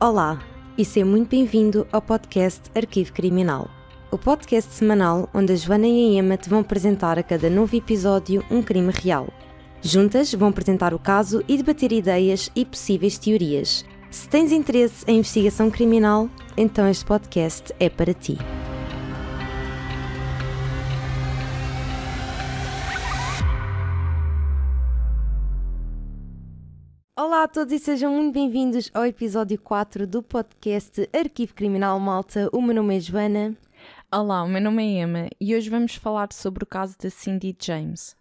Olá, e seja muito bem-vindo ao podcast Arquivo Criminal. O podcast semanal onde a Joana e a Emma te vão apresentar a cada novo episódio um crime real. Juntas vão apresentar o caso e debater ideias e possíveis teorias. Se tens interesse em investigação criminal, então este podcast é para ti. Olá a todos e sejam muito bem-vindos ao episódio 4 do podcast Arquivo Criminal, malta. O meu nome é Joana. Olá, o meu nome é Emma e hoje vamos falar sobre o caso da Cindy James.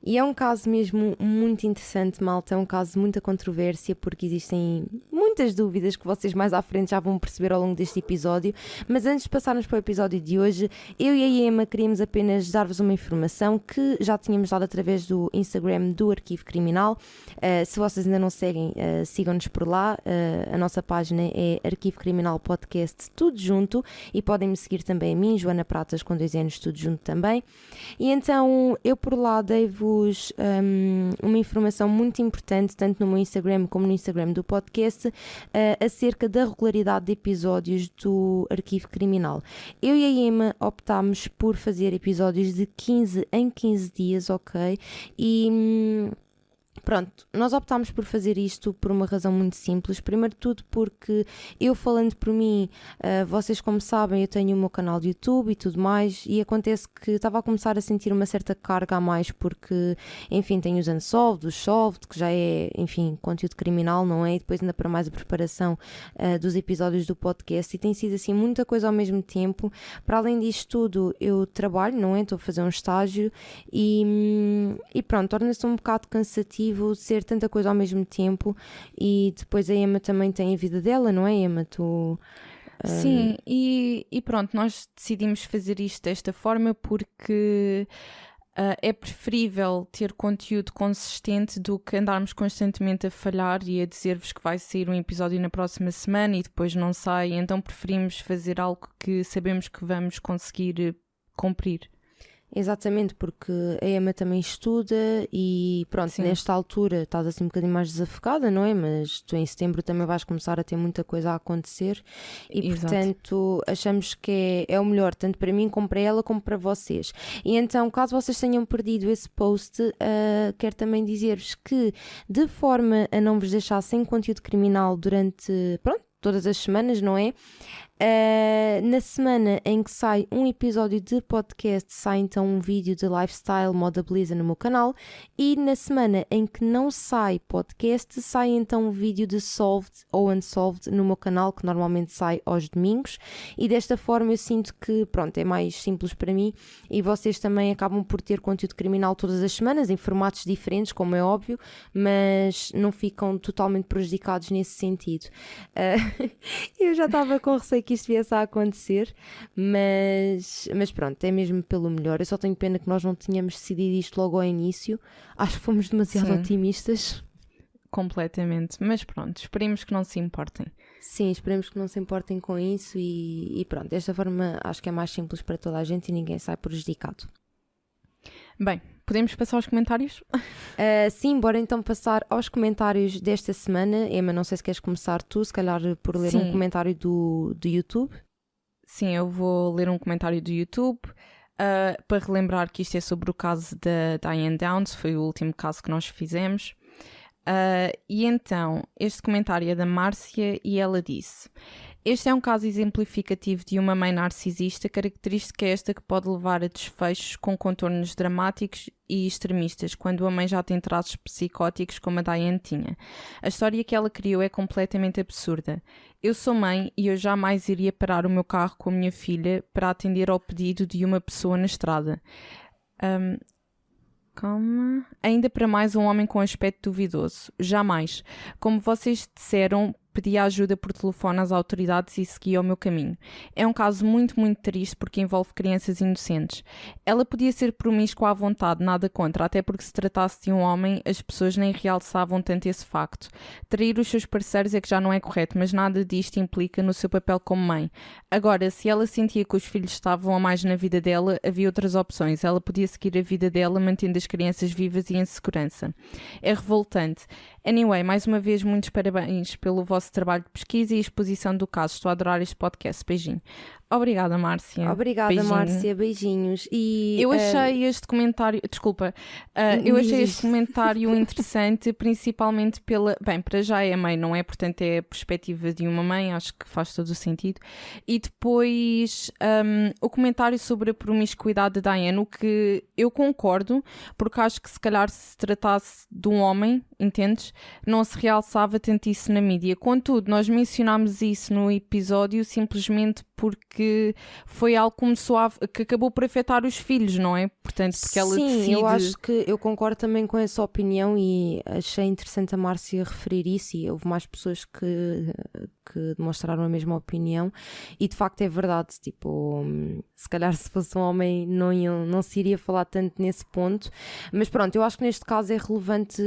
E é um caso mesmo muito interessante, malta, é um caso de muita controvérsia porque existem muitas dúvidas que vocês mais à frente já vão perceber ao longo deste episódio, mas antes de passarmos para o episódio de hoje, eu e a Emma queríamos apenas dar-vos uma informação que já tínhamos dado através do Instagram do Arquivo Criminal. Se vocês ainda não seguem, sigam-nos por lá, a nossa página é Arquivo Criminal Podcast, tudo junto, e podem me seguir também a mim, Joana Pratas, com 2 anos, tudo junto também. E então eu por lá dei-vos uma informação muito importante, tanto no meu Instagram como no Instagram do podcast, acerca da regularidade de episódios do Arquivo Criminal. Eu e a Emma optámos por fazer episódios de 15 em 15 dias, ok? E pronto, nós optámos por fazer isto por uma razão muito simples. Primeiro de tudo porque eu, falando por mim, vocês como sabem, eu tenho o meu canal de YouTube e tudo mais, e acontece que estava a começar a sentir uma certa carga a mais porque, enfim, tenho os Unsolved, os Solved, que já é, enfim, conteúdo criminal, não é? E depois ainda para mais a preparação dos episódios do podcast, e tem sido assim muita coisa ao mesmo tempo. Para além disto tudo, eu trabalho, não é? Estou a fazer um estágio e pronto, torna-se um bocado cansativo ser tanta coisa ao mesmo tempo. E depois a Emma também tem a vida dela, não é, Emma? Tu... Sim, e pronto, nós decidimos fazer isto desta forma porque é preferível ter conteúdo consistente do que andarmos constantemente a falhar e a dizer-vos que vai sair um episódio na próxima semana e depois não sai. Então preferimos fazer algo que sabemos que vamos conseguir cumprir. Exatamente, porque a Emma também estuda e pronto, Sim. Nesta altura estás assim um bocadinho mais desafogada, não é? Mas tu em setembro também vais começar a ter muita coisa a acontecer e Exato. Portanto achamos que é o melhor, tanto para mim como para ela como para vocês. E então, caso vocês tenham perdido esse post, quero também dizer-vos que, de forma a não vos deixar sem conteúdo criminal durante, todas as semanas, não é? Na semana em que sai um episódio de podcast, sai então um vídeo de lifestyle, moda, beleza no meu canal, e na semana em que não sai podcast, sai então um vídeo de solved ou unsolved no meu canal, que normalmente sai aos domingos, e desta forma eu sinto que, pronto, é mais simples para mim, e vocês também acabam por ter conteúdo criminal todas as semanas, em formatos diferentes, como é óbvio, mas não ficam totalmente prejudicados nesse sentido. Eu já estava com receio que isto viesse a acontecer, mas pronto, é mesmo pelo melhor. Eu só tenho pena que nós não tínhamos decidido isto logo ao início. Acho que fomos demasiado otimistas. Completamente, mas pronto, esperemos que não se importem. Sim, esperemos que não se importem com isso e pronto, desta forma acho que é mais simples para toda a gente e ninguém sai prejudicado. Bem, podemos passar aos comentários? Sim, bora então passar aos comentários desta semana. Emma, não sei se queres começar tu, se calhar por ler um comentário do YouTube. Sim, eu vou ler um comentário do YouTube para relembrar que isto é sobre o caso da Diane Downs, foi o último caso que nós fizemos. E então, este comentário é da Márcia e ela disse: este é um caso exemplificativo de uma mãe narcisista, característica esta que pode levar a desfechos com contornos dramáticos e extremistas, quando a mãe já tem traços psicóticos como a Diane tinha. A história que ela criou é completamente absurda. Eu sou mãe e eu jamais iria parar o meu carro com a minha filha para atender ao pedido de uma pessoa na estrada. Calma. Ainda para mais um homem com aspecto duvidoso. Jamais. Como vocês disseram, pedi ajuda por telefone às autoridades e segui o meu caminho. É um caso muito, muito triste porque envolve crianças inocentes. Ela podia ser promíscua à vontade, nada contra, até porque se tratasse de um homem, as pessoas nem realçavam tanto esse facto. Trair os seus parceiros é que já não é correto, mas nada disto implica no seu papel como mãe. Agora, se ela sentia que os filhos estavam a mais na vida dela, havia outras opções. Ela podia seguir a vida dela, mantendo as crianças vivas e em segurança. É revoltante. Anyway, mais uma vez, muitos parabéns pelo vosso vosso trabalho de pesquisa e exposição do caso. Estou a adorar este podcast. Beijinho. Obrigada, Márcia. Obrigada, Beijinho. Márcia. Beijinhos. E, eu achei este comentário... Desculpa. Eu achei este comentário interessante, principalmente pela... Bem, para já é a mãe, não é? Portanto, é a perspectiva de uma mãe. Acho que faz todo o sentido. E depois, o comentário sobre a promiscuidade de Diane, o que eu concordo, porque acho que se calhar se tratasse de um homem, entendes? Não se realçava tanto isso na mídia. Contudo, nós mencionámos isso no episódio simplesmente porque foi algo que acabou por afetar os filhos, não é? Portanto, porque ela decide... Sim, eu acho que eu concordo também com essa opinião e achei interessante a Márcia referir isso, e houve mais pessoas que demonstraram a mesma opinião, e de facto é verdade, tipo, se calhar se fosse um homem não se iria falar tanto nesse ponto, mas pronto, eu acho que neste caso é relevante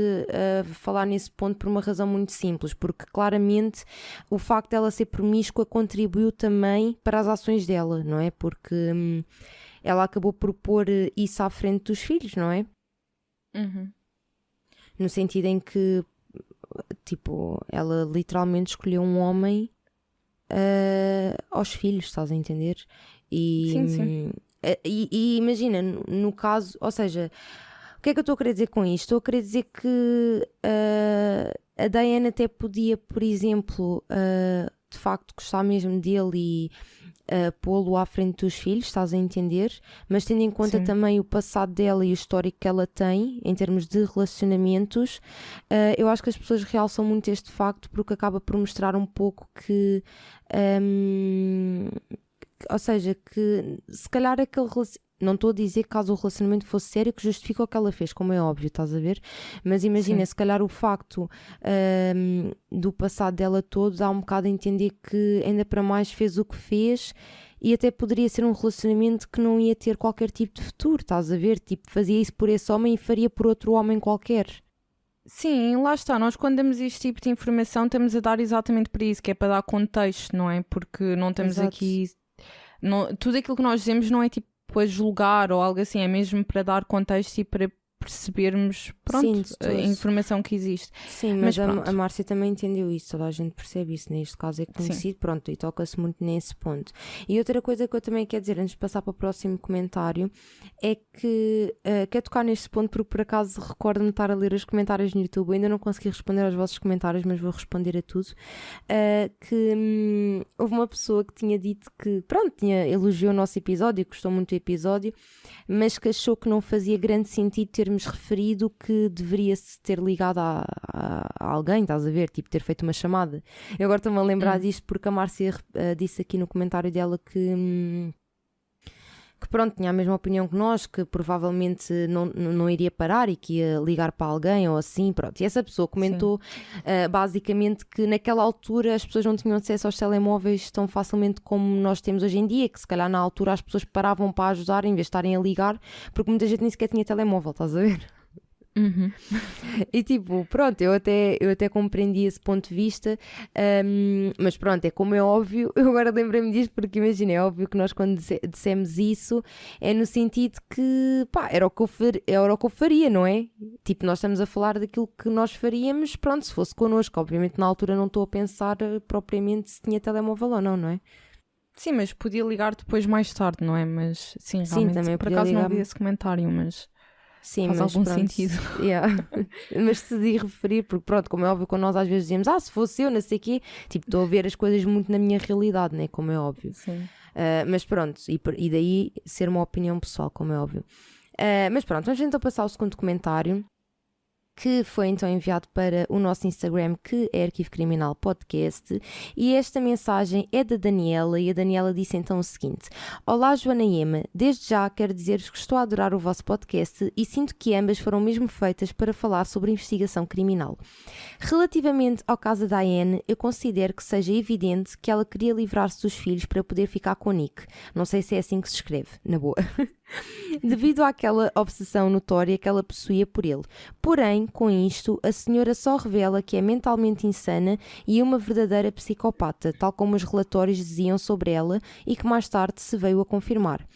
falar nesse ponto por uma razão muito simples, porque claramente o facto dela ser promíscua contribuiu também para as ações dela, não é? Porque ela acabou por pôr isso à frente dos filhos, não é? Uhum. No sentido em que, tipo, ela literalmente escolheu um homem aos filhos, estás a entender? E, Sim. E imagina, no caso, ou seja, o que é que eu estou a querer dizer com isto? Estou a querer dizer que a Diane até podia, por exemplo, de facto gostar mesmo dele e pô-lo à frente dos filhos, estás a entender? Mas tendo em conta também o passado dela e o histórico que ela tem em termos de relacionamentos, eu acho que as pessoas realçam muito este facto porque acaba por mostrar um pouco que ou seja, que se calhar aquele não estou a dizer que caso o relacionamento fosse sério que justifica o que ela fez, como é óbvio, estás a ver? Mas imagina, se calhar o facto do passado dela todo dá um bocado a entender que ainda para mais fez o que fez e até poderia ser um relacionamento que não ia ter qualquer tipo de futuro, estás a ver? Tipo, fazia isso por esse homem e faria por outro homem qualquer. Sim, lá está. Nós quando damos este tipo de informação estamos a dar exatamente para isso, que é para dar contexto, não é? Porque não estamos aqui... Não, tudo aquilo que nós dizemos não é tipo a julgar ou algo assim, é mesmo para dar contexto e para percebermos, pronto, a informação que existe. Sim, mas a Márcia também entendeu isso, toda a gente percebe isso, neste caso é conhecido, pronto, e toca-se muito nesse ponto. E outra coisa que eu também quero dizer, antes de passar para o próximo comentário, é que quero tocar neste ponto porque por acaso recordo-me de estar a ler os comentários no YouTube, eu ainda não consegui responder aos vossos comentários, mas vou responder a tudo, que houve uma pessoa que tinha dito que, pronto, elogiou o nosso episódio, gostou muito do episódio, mas que achou que não fazia grande sentido termos referido que deveria-se ter ligado a alguém, estás a ver? Tipo, ter feito uma chamada. Eu agora estou-me a lembrar disto porque a Márcia disse aqui no comentário dela que pronto, tinha a mesma opinião que nós, que provavelmente não iria parar e que ia ligar para alguém ou assim, pronto. E essa pessoa comentou basicamente que naquela altura as pessoas não tinham acesso aos telemóveis tão facilmente como nós temos hoje em dia, que se calhar na altura as pessoas paravam para ajudar em vez de estarem a ligar, porque muita gente nem sequer tinha telemóvel, estás a ver? Uhum. E tipo, pronto, eu até compreendi esse ponto de vista, mas pronto, é como é óbvio, eu agora lembrei-me disto porque imagina, é óbvio que nós quando dissemos isso é no sentido que, pá, era o que eu faria, não é? Tipo, nós estamos a falar daquilo que nós faríamos, pronto, se fosse connosco, obviamente na altura não estou a pensar propriamente se tinha telemóvel ou não é? Sim, mas podia ligar depois mais tarde, não é? Mas sim, realmente, também por acaso não vi esse comentário, mas... Sim, faz mas algum pronto, sentido. Mas decidi referir, porque pronto, como é óbvio, quando nós às vezes dizemos, se fosse eu, não sei o quê, tipo, estou a ver as coisas muito na minha realidade, né? Como é óbvio. Sim. Mas pronto, e daí ser uma opinião pessoal, como é óbvio. Mas pronto, vamos então passar ao segundo comentário, que foi então enviado para o nosso Instagram, que é Arquivo Criminal Podcast, e esta mensagem é da Daniela, e a Daniela disse então o seguinte: Olá Joana e Emma, desde já quero dizer-vos que estou a adorar o vosso podcast e sinto que ambas foram mesmo feitas para falar sobre investigação criminal. Relativamente ao caso da Diane, eu considero que seja evidente que ela queria livrar-se dos filhos para poder ficar com o Nick. Não sei se é assim que se escreve, na boa. Devido àquela obsessão notória que ela possuía por ele. Porém, com isto, a senhora só revela que é mentalmente insana e uma verdadeira psicopata, tal como os relatórios diziam sobre ela e que mais tarde se veio a confirmar.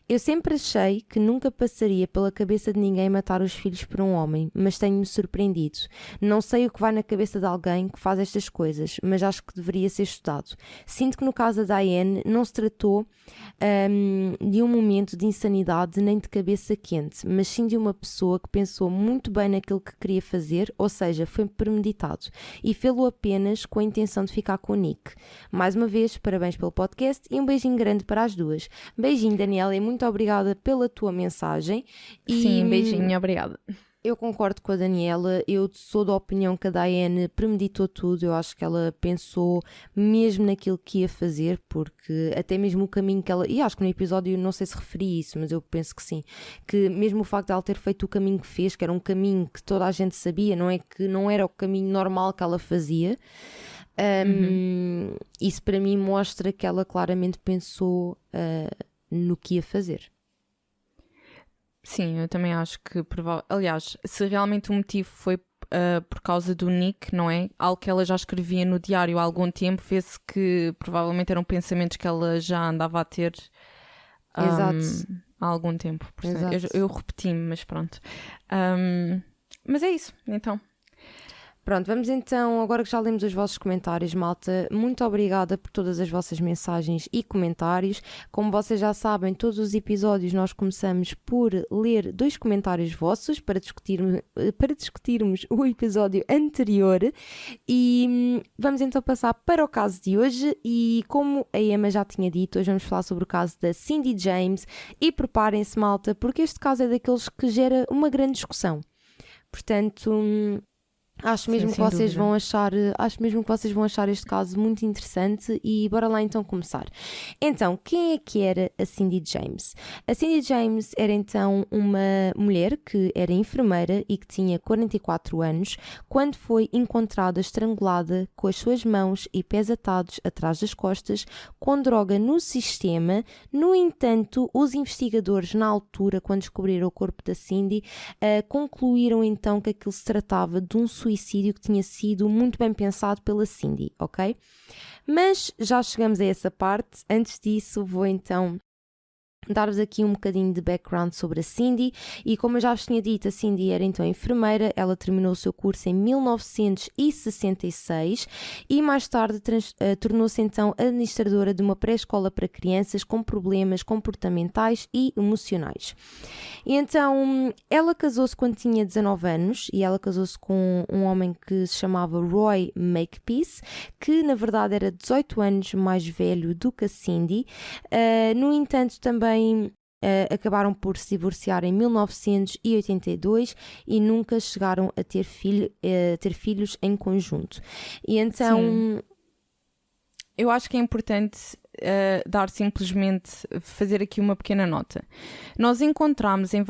Eu sempre achei que nunca passaria pela cabeça de ninguém matar os filhos por um homem, mas tenho-me surpreendido. Não sei o que vai na cabeça de alguém que faz estas coisas, mas acho que deveria ser estudado. Sinto que no caso da Diane não se tratou de um momento de insanidade nem de cabeça quente, mas sim de uma pessoa que pensou muito bem naquilo que queria fazer, ou seja, foi premeditado, e fê-lo apenas com a intenção de ficar com o Nick. Mais uma vez, parabéns pelo podcast e um beijinho grande para as duas. Beijinho, Daniela, e muito obrigada pela tua mensagem. Sim, beijinho, obrigada. Eu concordo com a Daniela, eu sou da opinião que a Diane premeditou tudo, eu acho que ela pensou mesmo naquilo que ia fazer, porque até mesmo o caminho que ela... E acho que no episódio não sei se referi isso, mas eu penso que sim, que mesmo o facto de ela ter feito o caminho que fez, que era um caminho que toda a gente sabia, não é que não era o caminho normal que ela fazia, isso para mim mostra que ela claramente pensou no que ia fazer. Sim, eu também acho que... Aliás, se realmente o motivo foi por causa do Nick, não é? Algo que ela já escrevia no diário há algum tempo, vê-se que provavelmente eram pensamentos que ela já andava a ter há algum tempo. Portanto, eu repeti-me, mas pronto. Mas é isso, então. Pronto, vamos então, agora que já lemos os vossos comentários, malta, muito obrigada por todas as vossas mensagens e comentários. Como vocês já sabem, todos os episódios nós começamos por ler 2 comentários vossos para discutirmos o episódio anterior e vamos então passar para o caso de hoje e como a Emma já tinha dito, hoje vamos falar sobre o caso da Cindy James e preparem-se, malta, porque este caso é daqueles que gera uma grande discussão. Portanto... Acho mesmo que vocês vão achar este caso muito interessante e bora lá então começar. Então, quem é que era a Cindy James? A Cindy James era então uma mulher que era enfermeira e que tinha 44 anos quando foi encontrada estrangulada com as suas mãos e pés atados atrás das costas com droga no sistema. No entanto, os investigadores na altura, quando descobriram o corpo da Cindy, concluíram então que aquilo se tratava de um suicídio que tinha sido muito bem pensado pela Cindy, ok? Mas já chegamos a essa parte. Antes disso, vou então dar-vos aqui um bocadinho de background sobre a Cindy e como eu já vos tinha dito, a Cindy era então enfermeira, ela terminou o seu curso em 1966 e mais tarde tornou-se então administradora de uma pré-escola para crianças com problemas comportamentais e emocionais. E então ela casou-se quando tinha 19 anos e ela casou-se com um homem que se chamava Roy Makepeace, que na verdade era 18 anos mais velho do que a Cindy. No entanto, também acabaram por se divorciar em 1982 e nunca chegaram a ter filhos em conjunto. E então... Sim. Eu acho que é importante fazer aqui uma pequena nota. Nós encontramos em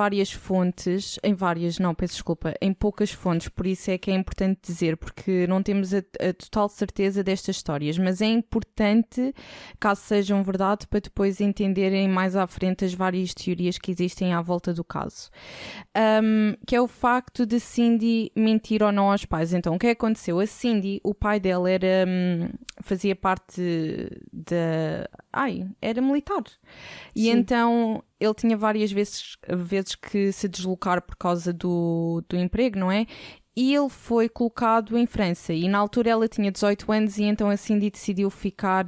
poucas fontes, por isso é que é importante dizer, porque não temos a total certeza destas histórias, mas é importante, caso sejam verdade, para depois entenderem mais à frente as várias teorias que existem à volta do caso. Que é o facto de Cindy mentir ou não aos pais. Então, o que aconteceu? A Cindy, o pai dela fazia parte era militar. E Sim. então ele tinha várias vezes que se deslocar por causa do emprego, não é? E ele foi colocado em França. E na altura ela tinha 18 anos e então a Cindy decidiu ficar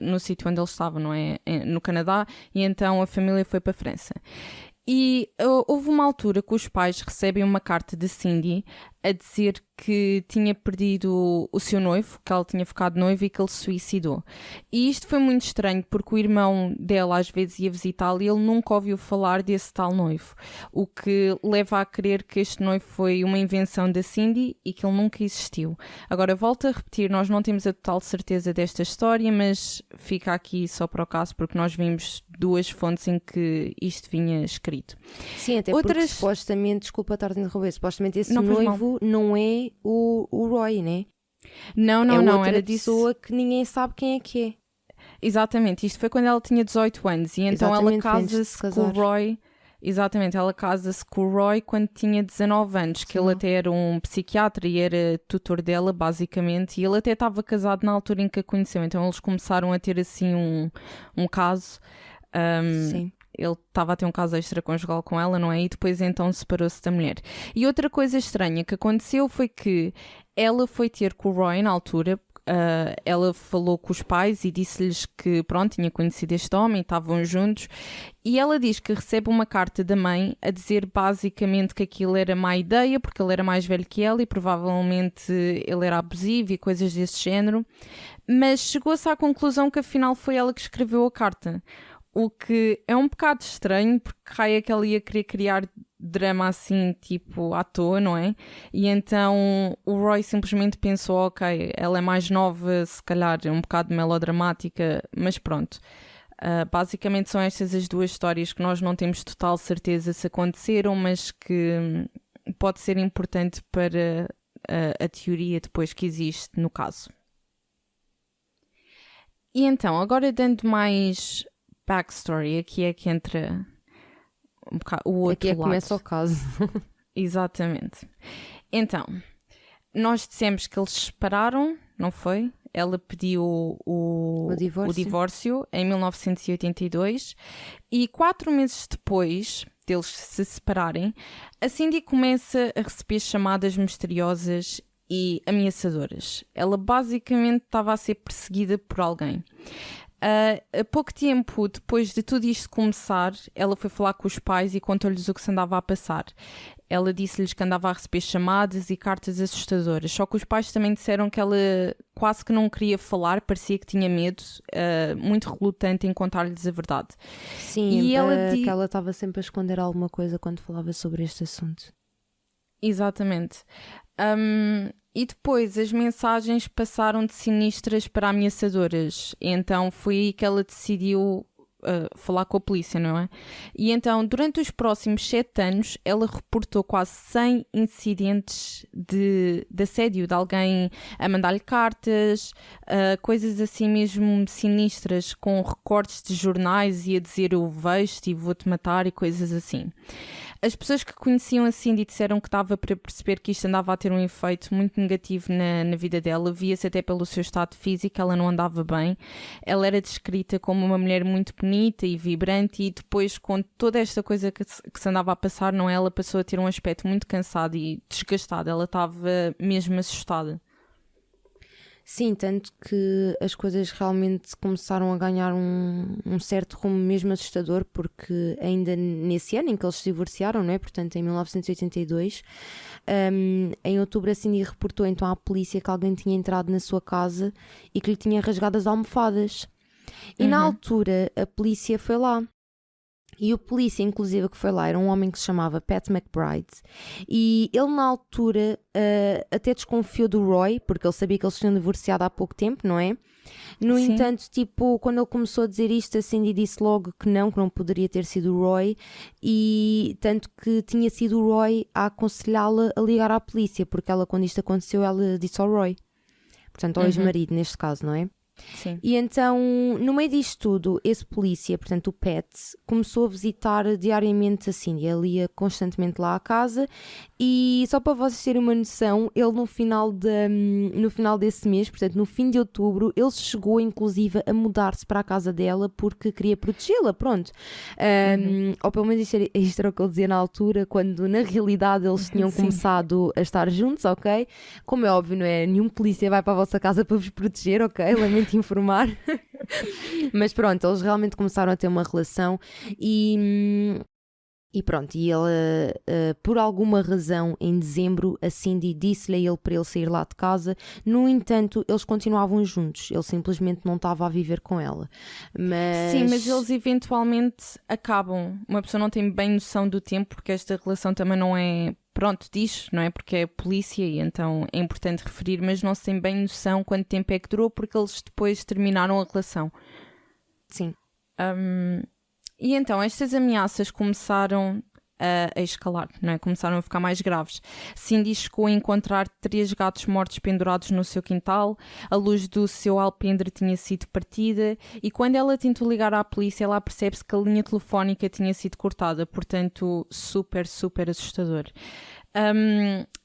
no sítio onde ele estava, não é? No Canadá. E então a família foi para a França. E houve uma altura que os pais recebem uma carta de Cindy a dizer que tinha perdido o seu noivo, que ela tinha ficado noiva e que ele se suicidou. E isto foi muito estranho porque o irmão dela às vezes ia visitá-la e ele nunca ouviu falar desse tal noivo, o que leva a crer que este noivo foi uma invenção da Cindy e que ele nunca existiu. Agora, volto a repetir, nós não temos a total certeza desta história, mas fica aqui só para o caso porque nós vimos 2 fontes em que isto vinha escrito. Sim, até porque supostamente, desculpa estar a interromper, supostamente esse noivo não é o Roy, né? Não, era pessoa que ninguém sabe quem é que é. Exatamente, isto foi quando ela tinha 18 anos e então ela casa-se com o Roy. Exatamente, ela casa-se com o Roy quando tinha 19 anos, que ele até era um psiquiatra e era tutor dela, basicamente, e ele até estava casado na altura em que a conheceu, então eles começaram a ter assim um caso. Sim. Ele estava a ter um caso extraconjugal com ela, não é? E depois então separou-se da mulher. E outra coisa estranha que aconteceu foi que ela foi ter com o Roy na altura. Ela falou com os pais e disse-lhes que, pronto, tinha conhecido este homem, estavam juntos. E ela diz que recebe uma carta da mãe a dizer basicamente que aquilo era má ideia, porque ele era mais velho que ela e provavelmente ele era abusivo e coisas desse género. Mas chegou-se à conclusão que afinal foi ela que escreveu a carta. O que é um bocado estranho, porque raio é que ela ia querer criar drama assim, tipo, à toa, não é? E então o Roy simplesmente pensou, ok, ela é mais nova, se calhar é um bocado melodramática, mas pronto. Basicamente são estas as duas histórias que nós não temos total certeza se aconteceram, mas que pode ser importante para a teoria depois que existe no caso. E então, agora dando mais backstory, aqui é que entra um bocado o outro Aqui é que lado. começa o caso. Exatamente. Então, nós dissemos que eles se separaram, não foi? Ela pediu o divórcio em 1982 e 4 meses depois deles se separarem, a Cindy começa a receber chamadas misteriosas e ameaçadoras. Ela basicamente estava a ser perseguida por alguém. A pouco tempo depois de tudo isto começar, ela foi falar com os pais e contou-lhes o que se andava a passar. Ela disse-lhes que andava a receber chamadas e cartas assustadoras, só que os pais também disseram que ela quase que não queria falar, parecia que tinha medo, muito relutante em contar-lhes a verdade. Sim, e que ela estava sempre a esconder alguma coisa quando falava sobre este assunto. Exatamente. E depois as mensagens passaram de sinistras para ameaçadoras. Então foi aí que ela decidiu falar com a polícia, não é? E então, durante os próximos 7 anos, ela reportou quase 100 incidentes de assédio, de alguém a mandar-lhe cartas, coisas assim mesmo sinistras, com recortes de jornais e a dizer eu vejo-te e vou-te matar e coisas assim. As pessoas que conheciam a Cindy disseram que estava para perceber que isto andava a ter um efeito muito negativo na vida dela. Via-se até pelo seu estado físico, ela não andava bem. Ela era descrita como uma mulher muito bonita e vibrante e depois, com toda esta coisa que se andava a passar, não é? Ela passou a ter um aspecto muito cansado e desgastado. Ela estava mesmo assustada. Sim, tanto que as coisas realmente começaram a ganhar um certo rumo mesmo assustador, porque ainda nesse ano em que eles se divorciaram, não é? Portanto, em 1982, em outubro a Cindy reportou então à polícia que alguém tinha entrado na sua casa e que lhe tinha rasgado as almofadas. E na altura a polícia foi lá. E o polícia, inclusive, que foi lá, era um homem que se chamava Pat McBride. E ele, na altura, até desconfiou do Roy, porque ele sabia que eles tinham divorciado há pouco tempo, não é? No Sim. entanto, tipo, quando ele começou a dizer isto, a Cindy disse logo que não poderia ter sido o Roy. E tanto que tinha sido o Roy a aconselhá-la a ligar à polícia, porque ela, quando isto aconteceu, ela disse ao Roy. Portanto, ao ex-marido, neste caso, não é? Sim. E então, no meio disto tudo, esse polícia, portanto o Pat, começou a visitar diariamente a Cindy. Ele ia constantemente lá à casa e, só para vocês terem uma noção, ele no final desse mês, portanto no fim de outubro, ele chegou inclusive a mudar-se para a casa dela porque queria protegê-la, pronto. Ou pelo menos isto era o que ele dizia na altura, quando na realidade eles tinham começado a estar juntos, ok? Como é óbvio, não é? Nenhum polícia vai para a vossa casa para vos proteger, ok? Lamento informar. Mas pronto, eles realmente começaram a ter uma relação e pronto, e ele, por alguma razão, em dezembro, a Cindy disse-lhe a ele para ele sair lá de casa. No entanto, eles continuavam juntos. Ele simplesmente não estava a viver com ela. Sim, mas eles eventualmente acabam. Uma pessoa não tem bem noção do tempo, porque esta relação também não é... Pronto, diz, não é? Porque é polícia e então é importante referir, mas não se tem bem noção quanto tempo é que durou, porque eles depois terminaram a relação. Sim. E então estas ameaças começaram a escalar, não é? Começaram a ficar mais graves. Cindy chegou a encontrar 3 gatos mortos pendurados no seu quintal, a luz do seu alpendre tinha sido partida e quando ela tentou ligar à polícia, ela percebe-se que a linha telefónica tinha sido cortada, portanto super, super assustador.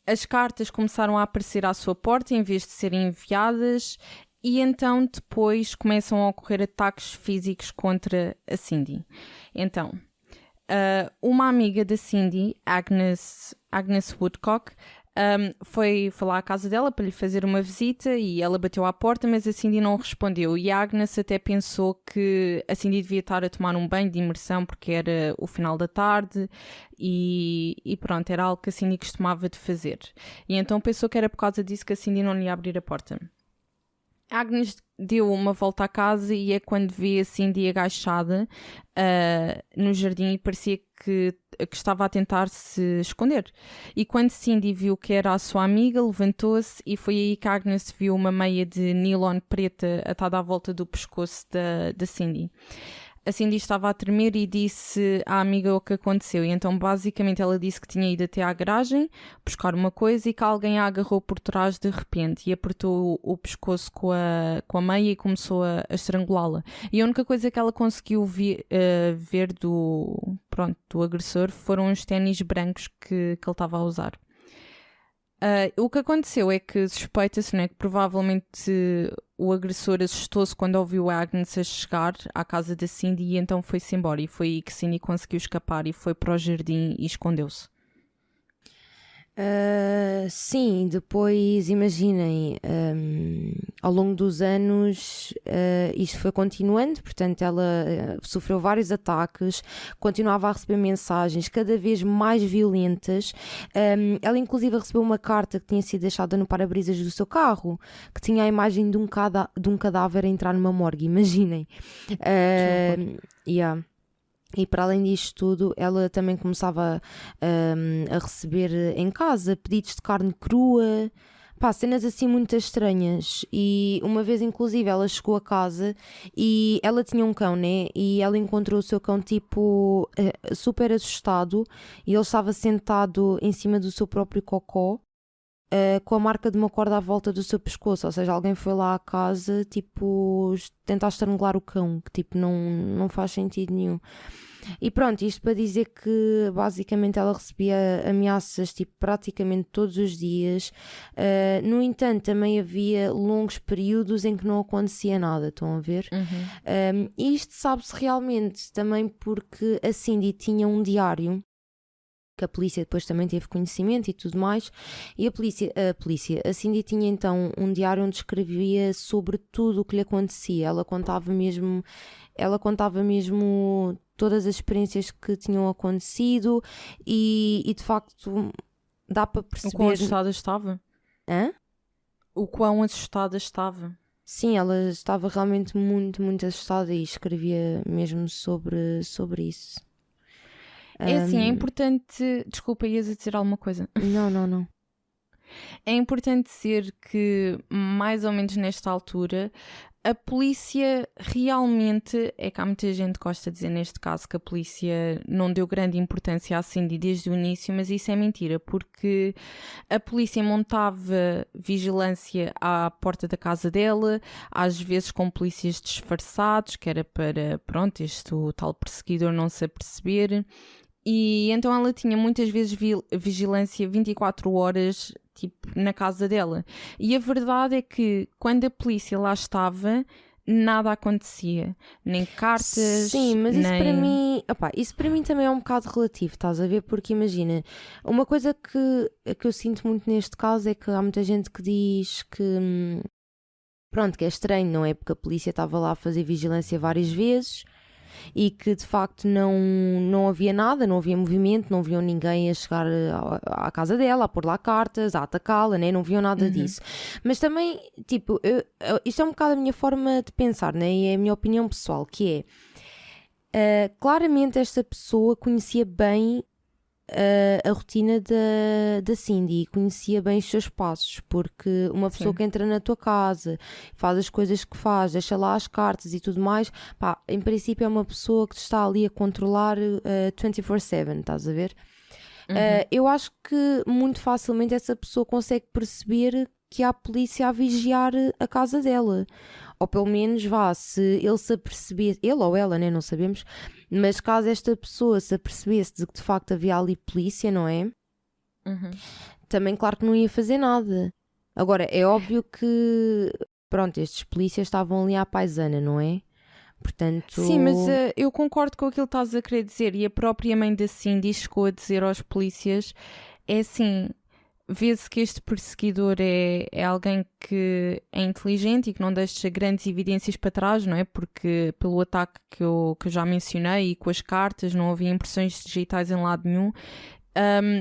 As cartas começaram a aparecer à sua porta em vez de serem enviadas E então depois começam a ocorrer ataques físicos contra a Cindy. Então, uma amiga da Cindy, Agnes Woodcock, foi lá à casa dela para lhe fazer uma visita e ela bateu à porta, mas a Cindy não respondeu. E a Agnes até pensou que a Cindy devia estar a tomar um banho de imersão porque era o final da tarde e pronto, era algo que a Cindy costumava de fazer. E então pensou que era por causa disso que a Cindy não lhe ia abrir a porta. A Agnes deu uma volta à casa e é quando vê a Cindy agachada no jardim e parecia que estava a tentar se esconder. E quando Cindy viu que era a sua amiga, levantou-se e foi aí que a Agnes viu uma meia de nylon preta atada à volta do pescoço da Cindy. A Cindy estava a tremer e disse à amiga o que aconteceu. E então basicamente ela disse que tinha ido até à garagem buscar uma coisa e que alguém a agarrou por trás de repente e apertou o pescoço com a meia e começou a estrangulá-la. E a única coisa que ela conseguiu ver do agressor foram os ténis brancos que ele estava a usar. O que aconteceu é que suspeita-se, né, que provavelmente o agressor assustou-se quando ouviu a Agnes a chegar à casa da Cindy e então foi-se embora. E foi aí que Cindy conseguiu escapar e foi para o jardim e escondeu-se. Sim, depois imaginem, ao longo dos anos isto foi continuando, portanto ela sofreu vários ataques, continuava a receber mensagens cada vez mais violentas. Ela inclusive recebeu uma carta que tinha sido deixada no para-brisas do seu carro, que tinha a imagem de um cadáver a entrar numa morgue, imaginem. Yeah. E para além disto tudo, ela também começava a receber em casa pedidos de carne crua, cenas assim muito estranhas. E uma vez inclusive ela chegou a casa e ela tinha um cão, né? E ela encontrou o seu cão tipo super assustado e ele estava sentado em cima do seu próprio cocó. Com a marca de uma corda à volta do seu pescoço, ou seja, alguém foi lá à casa tipo tentar estrangular o cão, que tipo não faz sentido nenhum. E pronto, isto para dizer que basicamente ela recebia ameaças tipo praticamente todos os dias. No entanto, também havia longos períodos em que não acontecia nada, estão a ver? E isto sabe-se realmente também porque a Cindy tinha um diário que a polícia depois também teve conhecimento e tudo mais, e a Cindy tinha então um diário onde escrevia sobre tudo o que lhe acontecia. Ela contava mesmo todas as experiências que tinham acontecido e de facto dá para perceber... O quão assustada estava? Hã? O quão assustada estava? Sim, ela estava realmente muito, muito assustada e escrevia mesmo sobre isso. É assim, é importante... Desculpa, ias a dizer alguma coisa? Não. É importante dizer que, mais ou menos nesta altura, a polícia realmente... É que há muita gente que gosta de dizer neste caso que a polícia não deu grande importância à Cindy desde o início, mas isso é mentira, porque a polícia montava vigilância à porta da casa dela, às vezes com polícias disfarçados, que era para, o tal perseguidor não se aperceber... E então ela tinha muitas vezes vigilância 24 horas tipo, na casa dela. E a verdade é que quando a polícia lá estava, nada acontecia. Nem cartas. Sim, mas isso para mim também é um bocado relativo, estás a ver? Porque imagina, uma coisa que eu sinto muito neste caso é que há muita gente que diz que que é estranho, não é? Porque a polícia estava lá a fazer vigilância várias vezes e que de facto não havia nada, não havia movimento, não viam ninguém a chegar à casa dela, a pôr lá cartas, a atacá-la, né? Não viam nada disso. Mas também, tipo, isto é um bocado a minha forma de pensar, né? E é a minha opinião pessoal, que é claramente esta pessoa conhecia bem a rotina da Cindy, conhecia bem os seus passos, porque uma pessoa que entra na tua casa, faz as coisas que faz, deixa lá as cartas e tudo mais, em princípio é uma pessoa que está ali a controlar 24/7, estás a ver? Eu acho que muito facilmente essa pessoa consegue perceber que há polícia a vigiar a casa dela, ou pelo menos se ele se apercebesse, ele ou ela, né? Não sabemos, mas caso esta pessoa se apercebesse de que de facto havia ali polícia, não é? Também claro que não ia fazer nada. Agora, é óbvio que pronto, estes polícias estavam ali à paisana, não é? Portanto... Sim, mas eu concordo com aquilo que estás a querer dizer, e a própria mãe da Cindy chegou a dizer aos polícias, é assim, vê-se que este perseguidor é alguém que é inteligente e que não deixa grandes evidências para trás, não é? Porque pelo ataque que eu já mencionei e com as cartas não havia impressões digitais em lado nenhum.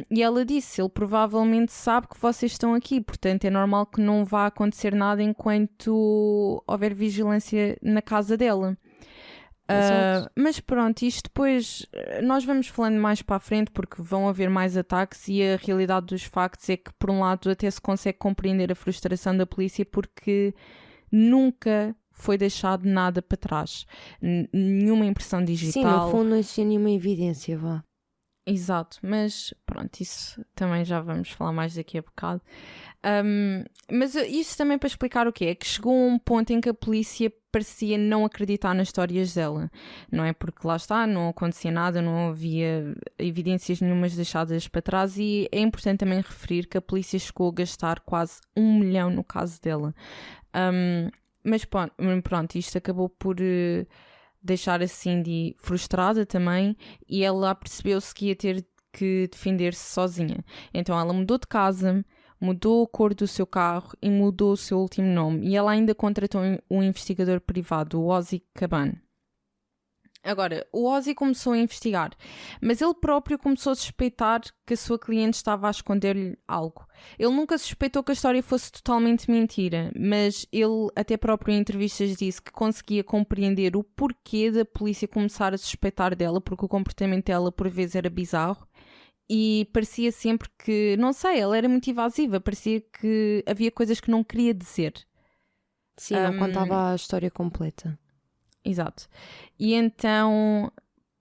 E ela disse, ele provavelmente sabe que vocês estão aqui, portanto é normal que não vá acontecer nada enquanto houver vigilância na casa dela. Mas pronto, isto depois nós vamos falando mais para a frente porque vão haver mais ataques e a realidade dos factos é que por um lado até se consegue compreender a frustração da polícia porque nunca foi deixado nada para trás, nenhuma impressão digital. Sim, no fundo não existia nenhuma evidência, vá. Exato, mas pronto, isso também já vamos falar mais daqui a bocado. Mas isso também para explicar o quê? É que chegou a um ponto em que a polícia parecia não acreditar nas histórias dela, não é? Porque lá está, não acontecia nada, não havia evidências nenhumas deixadas para trás e é importante também referir que a polícia chegou a gastar quase 1 milhão no caso dela. Mas pronto, isto acabou por... deixar a Cindy frustrada também e ela percebeu-se que ia ter que defender-se sozinha. Então ela mudou de casa, mudou a cor do seu carro e mudou o seu último nome. E ela ainda contratou um investigador privado, o Ozzy Caban. Agora, o Ozzy começou a investigar, mas ele próprio começou a suspeitar que a sua cliente estava a esconder-lhe algo. Ele nunca suspeitou que a história fosse totalmente mentira, mas ele até próprio em entrevistas disse que conseguia compreender o porquê da polícia começar a suspeitar dela, porque o comportamento dela por vezes era bizarro e parecia sempre que, não sei, ela era muito evasiva, parecia que havia coisas que não queria dizer. Sim, não contava a história completa. Exato. E então,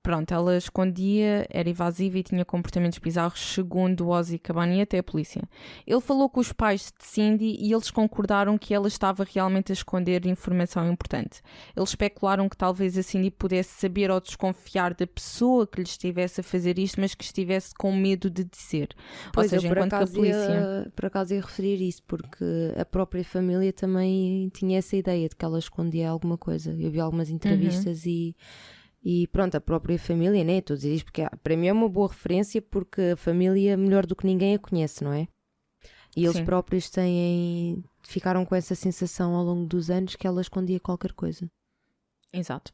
pronto, ela escondia, era evasiva e tinha comportamentos bizarros, segundo o Ozzy Caban e até a polícia. Ele falou com os pais de Cindy e eles concordaram que ela estava realmente a esconder informação importante. Eles especularam que talvez a Cindy pudesse saber ou desconfiar da pessoa que lhe estivesse a fazer isto, mas que estivesse com medo de dizer. Pois, ou seja, por enquanto que a polícia... por acaso ia referir isso, porque a própria família também tinha essa ideia de que ela escondia alguma coisa. Eu vi algumas entrevistas e pronto, a própria família, né? Estou a dizer isto porque para mim é uma boa referência porque a família melhor do que ninguém a conhece, não é? E eles próprios ficaram com essa sensação ao longo dos anos que ela escondia qualquer coisa. Exato.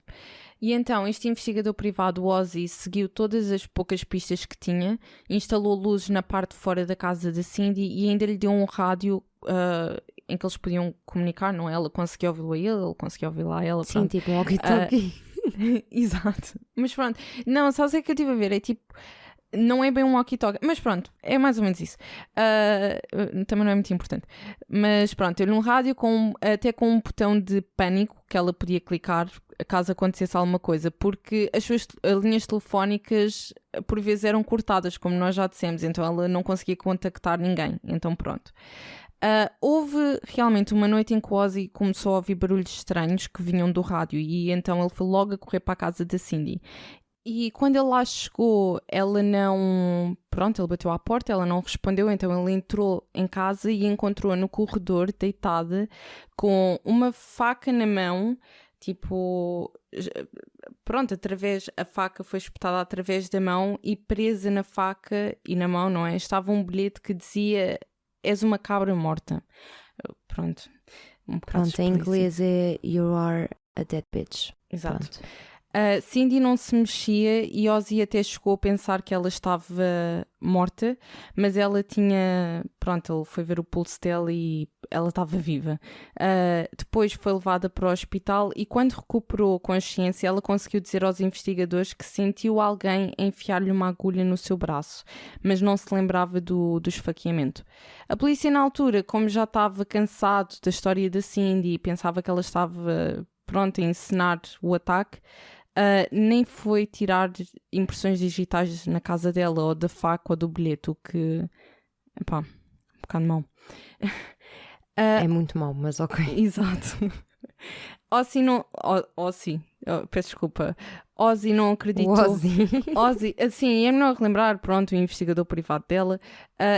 E então este investigador privado, Ozzy, seguiu todas as poucas pistas que tinha, instalou luzes na parte de fora da casa da Cindy e ainda lhe deu um rádio em que eles podiam comunicar, não é? Ela conseguia ouvi-lo a ele conseguia ouvi-lo a ela. Sim, pronto. tipo um walkie-talkie. Exato. Mas pronto, não, só sei que eu estive a ver, é tipo, não é bem um walkie-talkie, mas pronto, é mais ou menos isso. Também não é muito importante. Mas pronto, eu num rádio até com um botão de pânico que ela podia clicar caso acontecesse alguma coisa, porque as suas linhas telefónicas por vezes eram cortadas, como nós já dissemos, então ela não conseguia contactar ninguém, então pronto. Houve realmente uma noite em que o Ozzy começou a ouvir barulhos estranhos que vinham do rádio e então ele foi logo a correr para a casa da Cindy. E quando ele lá chegou, ela não... Pronto, ele bateu à porta, ela não respondeu, então ele entrou em casa e encontrou-a no corredor, deitada, com uma faca na mão, tipo... Pronto, a faca foi espetada através da mão e presa na faca e na mão, não é? Estava um bilhete que dizia... És uma cabra morta. Pronto. Pronto, em inglês é You are a dead bitch. Exato. Cindy não se mexia e Ozzy até chegou a pensar que ela estava morta, mas ela tinha... Pronto, ele foi ver o pulso dela e ela estava viva. Depois foi levada para o hospital e quando recuperou a consciência, ela conseguiu dizer aos investigadores que sentiu alguém enfiar-lhe uma agulha no seu braço, mas não se lembrava do esfaqueamento. A polícia na altura, como já estava cansado da história da Cindy e pensava que ela estava pronta a encenar o ataque, nem foi tirar impressões digitais na casa dela, ou da faca ou do bilhete, o que, epá, um bocado mau. É muito mau, mas ok. Exato. Ozzy peço desculpa, Ozzy não O acreditou. Ozzy. Ozzy, assim, é melhor relembrar, pronto, o investigador privado dela,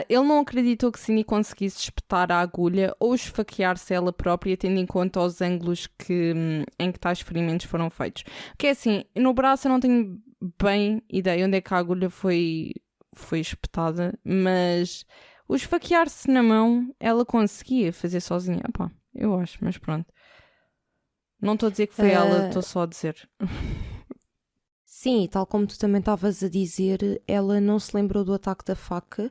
ele não acreditou que Cindy conseguisse espetar a agulha ou esfaquear-se ela própria, tendo em conta os ângulos em que tais ferimentos foram feitos. Porque assim, no braço eu não tenho bem ideia onde é que a agulha foi espetada, mas o esfaquear-se na mão ela conseguia fazer sozinha. Epá, eu acho, mas pronto. Não estou a dizer que foi ela, estou só a dizer. Sim, tal como tu também estavas a dizer, ela não se lembrou do ataque da faca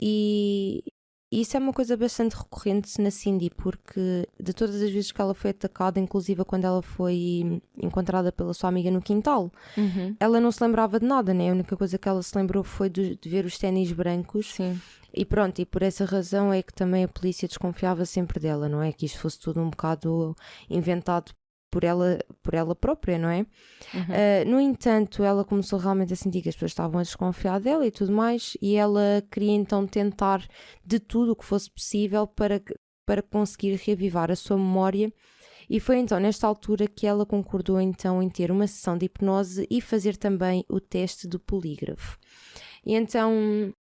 e isso é uma coisa bastante recorrente na Cindy, porque de todas as vezes que ela foi atacada, inclusive quando ela foi encontrada pela sua amiga no quintal, ela não se lembrava de nada, né? A única coisa que ela se lembrou foi de ver os ténis brancos. Sim. E pronto, e por essa razão é que também a polícia desconfiava sempre dela, não é? Que isto fosse tudo um bocado inventado por ela própria, não é? No entanto, ela começou realmente a sentir que as pessoas estavam a desconfiar dela e tudo mais, e ela queria então tentar de tudo o que fosse possível para conseguir reavivar a sua memória, e foi então nesta altura que ela concordou então em ter uma sessão de hipnose e fazer também o teste do polígrafo. E então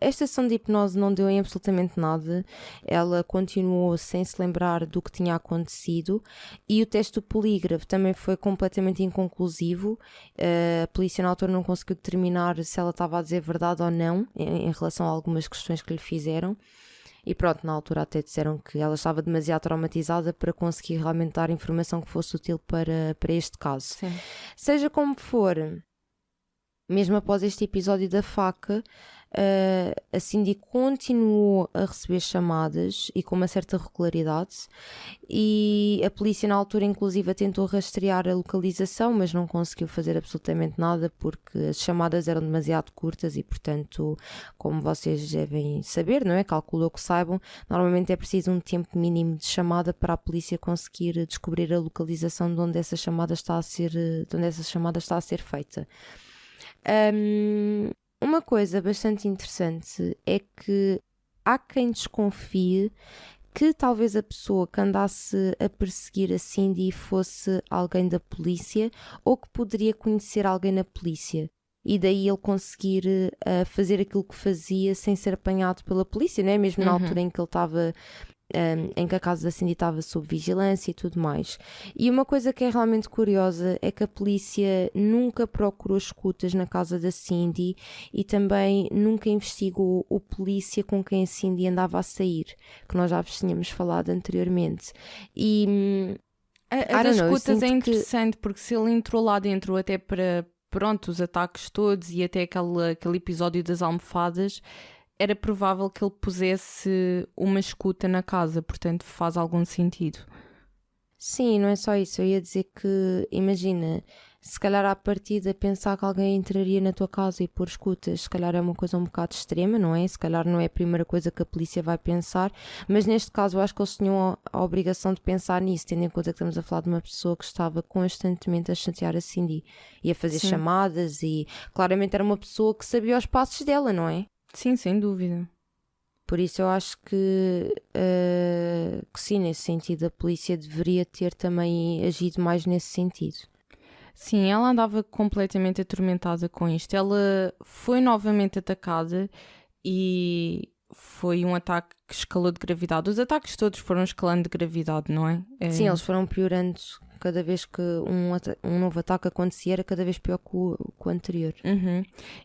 esta sessão de hipnose não deu em absolutamente nada, ela continuou sem se lembrar do que tinha acontecido e o teste do polígrafo também foi completamente inconclusivo. A polícia na altura não conseguiu determinar se ela estava a dizer verdade ou não em relação a algumas questões que lhe fizeram. E pronto, na altura até disseram que ela estava demasiado traumatizada para conseguir realmente dar informação que fosse útil para este caso. Sim. Seja como for, mesmo após este episódio da faca, a Cindy continuou a receber chamadas e com uma certa regularidade, e a polícia na altura inclusive tentou rastrear a localização, mas não conseguiu fazer absolutamente nada porque as chamadas eram demasiado curtas e, portanto, como vocês devem saber, não é? Calculo que saibam, normalmente é preciso um tempo mínimo de chamada para a polícia conseguir descobrir a localização de onde essa chamada está a ser feita. Uma coisa bastante interessante é que há quem desconfie que talvez a pessoa que andasse a perseguir a Cindy fosse alguém da polícia ou que poderia conhecer alguém na polícia e daí ele conseguir fazer aquilo que fazia sem ser apanhado pela polícia, não é? Mesmo na altura em que ele estava em que a casa da Cindy estava sob vigilância e tudo mais. E uma coisa que é realmente curiosa é que a polícia nunca procurou escutas na casa da Cindy e também nunca investigou o polícia com quem a Cindy andava a sair, que nós já vos tínhamos falado anteriormente. E a das escutas é interessante porque se ele entrou lá dentro até para, pronto, os ataques todos e até aquele episódio das almofadas, era provável que ele pusesse uma escuta na casa, portanto faz algum sentido. Sim, não é só isso, eu ia dizer que, imagina, se calhar à partida pensar que alguém entraria na tua casa e pôr escutas, se calhar é uma coisa um bocado extrema, não é? Se calhar não é a primeira coisa que a polícia vai pensar, mas neste caso eu acho que eles tinham a obrigação de pensar nisso, tendo em conta que estamos a falar de uma pessoa que estava constantemente a chatear a Cindy e a fazer chamadas, e claramente era uma pessoa que sabia os passos dela, não é? Sim, sem dúvida. Por isso eu acho que sim, nesse sentido a polícia deveria ter também agido mais nesse sentido. Sim, ela andava completamente atormentada com isto. Ela foi novamente atacada e foi um ataque que escalou de gravidade. Os ataques todos foram escalando de gravidade, não é? Sim, eles foram piorando. Cada vez que um novo ataque acontecia era cada vez pior que o anterior.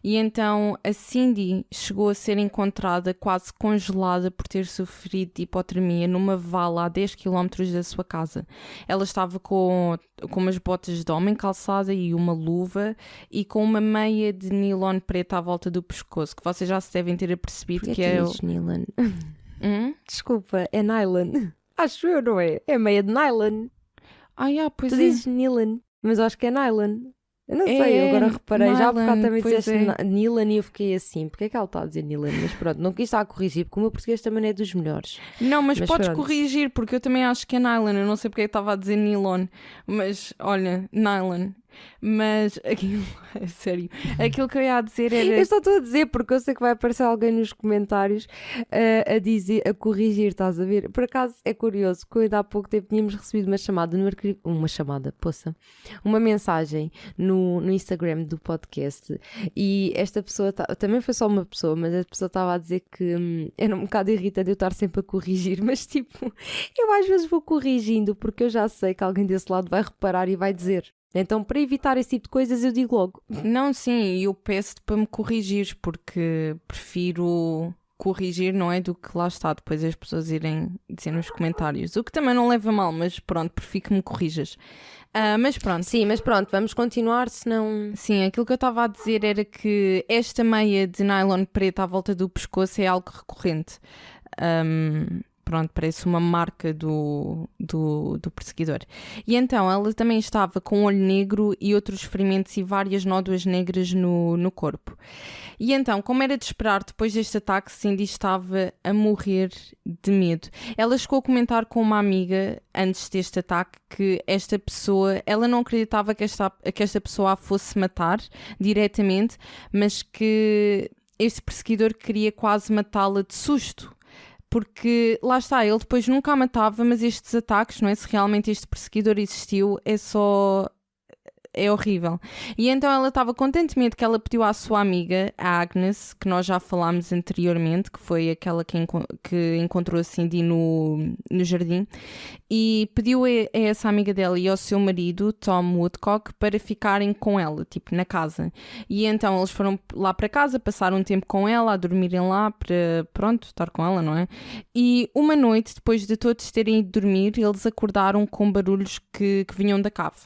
E então a Cindy chegou a ser encontrada quase congelada por ter sofrido de hipotermia numa vala a 10 km da sua casa. Ela estava com umas botas de homem calçada e uma luva e com uma meia de nylon preta à volta do pescoço, que vocês já se devem ter apercebido que é... nylon? Desculpa, é nylon. Acho eu, não é? É meia de nylon. Pois tu dizes nylon, mas acho que é nylon. Eu não sei, eu agora reparei. Nylon, já porque também disseste nylon e eu fiquei assim. Porque é que ela está a dizer nylon? Mas pronto, não quis estar a corrigir porque o meu português também não é dos melhores. Não, mas podes corrigir porque eu também acho que é nylon. Eu não sei porque é que estava a dizer nylon. Mas olha, nylon. Mas, aquilo, sério, aquilo que eu ia dizer era... Eu só estou a dizer porque eu sei que vai aparecer alguém nos comentários a dizer, a corrigir, estás a ver? Por acaso é curioso, que ainda há pouco tempo tínhamos recebido uma mensagem no Instagram do podcast e esta pessoa, também foi só uma pessoa, mas a pessoa estava a dizer que era um bocado irritante eu estar sempre a corrigir, mas tipo, eu às vezes vou corrigindo porque eu já sei que alguém desse lado vai reparar e vai dizer. Então, para evitar esse tipo de coisas, eu digo logo. Não, sim, eu peço-te para me corrigires, porque prefiro corrigir, não é? Do que lá está, depois as pessoas irem dizer nos comentários. O que também não leva mal, mas pronto, prefiro que me corrijas. Mas pronto. Sim, mas pronto, vamos continuar, senão... Sim, aquilo que eu estava a dizer era que esta meia de nylon preta à volta do pescoço é algo recorrente. Pronto, parece uma marca do perseguidor. E então ela também estava com olho negro e outros ferimentos e várias nódoas negras no corpo. E então, como era de esperar, depois deste ataque, Cindy estava a morrer de medo. Ela chegou a comentar com uma amiga, antes deste ataque, que esta pessoa, ela não acreditava que esta pessoa a fosse matar diretamente, mas que este perseguidor queria quase matá-la de susto. Porque, lá está, ele depois nunca a matava, mas estes ataques, não é? Se realmente este perseguidor existiu, é horrível. E então ela estava contentemente que ela pediu à sua amiga, a Agnes, que nós já falámos anteriormente, que foi aquela que encontrou a Cindy no jardim, e pediu a essa amiga dela e ao seu marido, Tom Woodcock, para ficarem com ela, tipo, na casa. E então eles foram lá para casa, passaram um tempo com ela, a dormirem lá, para, pronto, estar com ela, não é? E uma noite, depois de todos terem ido dormir, eles acordaram com barulhos que vinham da cave.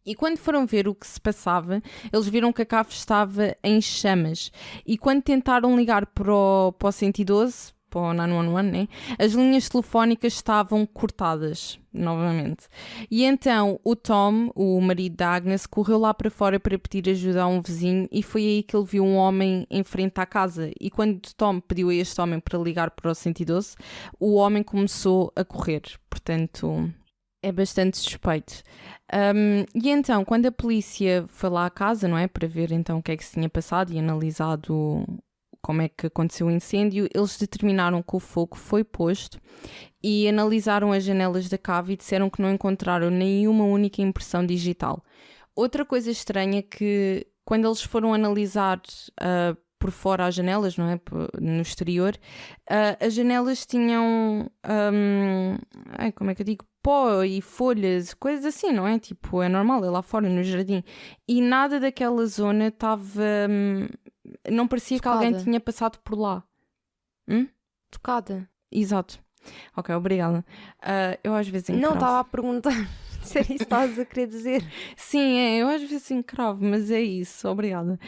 E quando foram ver o que se passava, eles viram que a cave estava em chamas. E quando tentaram ligar para o 112, para o 911, né? As linhas telefónicas estavam cortadas, novamente. E então o Tom, o marido da Agnes, correu lá para fora para pedir ajuda a um vizinho e foi aí que ele viu um homem em frente à casa. E quando Tom pediu a este homem para ligar para o 112, o homem começou a correr. Portanto... é bastante suspeito. E então, quando a polícia foi lá à casa, não é, para ver então o que é que se tinha passado e analisado como é que aconteceu o incêndio, eles determinaram que o fogo foi posto e analisaram as janelas da cave e disseram que não encontraram nenhuma única impressão digital. Outra coisa estranha é que quando eles foram analisar por fora as janelas, não é, no exterior, as janelas tinham, como é que eu digo? Pó e folhas, coisas assim, não é? Tipo, é normal, é lá fora no jardim. E nada daquela zona estava... não parecia tocada. Que alguém tinha passado por lá. Tocada. Exato. Ok, obrigada. Eu às vezes encravo. Não, estava a perguntar se era isso que estavas a querer dizer. Sim, eu às vezes encravo, mas é isso, obrigada.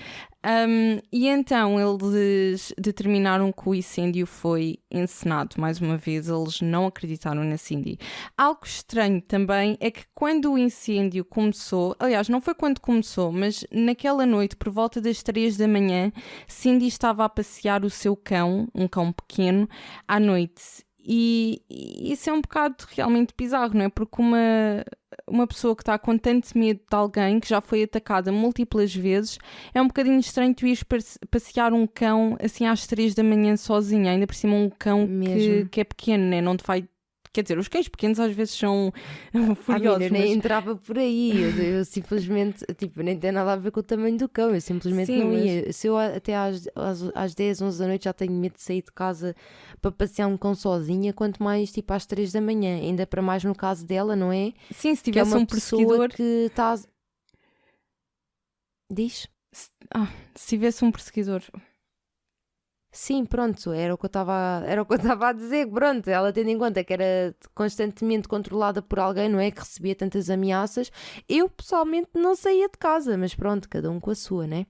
E então eles determinaram que o incêndio foi encenado. Mais uma vez, eles não acreditaram na Cindy. Algo estranho também é que quando o incêndio começou, aliás, não foi quando começou, mas naquela noite, por volta das 3 da manhã, Cindy estava a passear o seu cão, um cão pequeno, à noite. E isso é um bocado realmente bizarro, não é? Porque uma pessoa que está com tanto medo de alguém, que já foi atacada múltiplas vezes, é um bocadinho estranho tu ires passear um cão assim às 3 da manhã sozinha, ainda por cima um cão que é pequeno, né? Não te vai... Quer dizer, os cães pequenos às vezes são furiosos. Eu nem entrava por aí, eu simplesmente, tipo, nem tem nada a ver com o tamanho do cão, eu simplesmente não ia. Se eu até às 10, 11 da noite já tenho medo de sair de casa para passear um cão sozinha, quanto mais tipo às 3 da manhã, ainda para mais no caso dela, não é? Sim, se tivesse um perseguidor... que está... Diz? Se tivesse um perseguidor... Sim, pronto, era o que eu estava a dizer, pronto, ela tendo em conta que era constantemente controlada por alguém, não é, que recebia tantas ameaças, eu pessoalmente não saía de casa, mas pronto, cada um com a sua, né?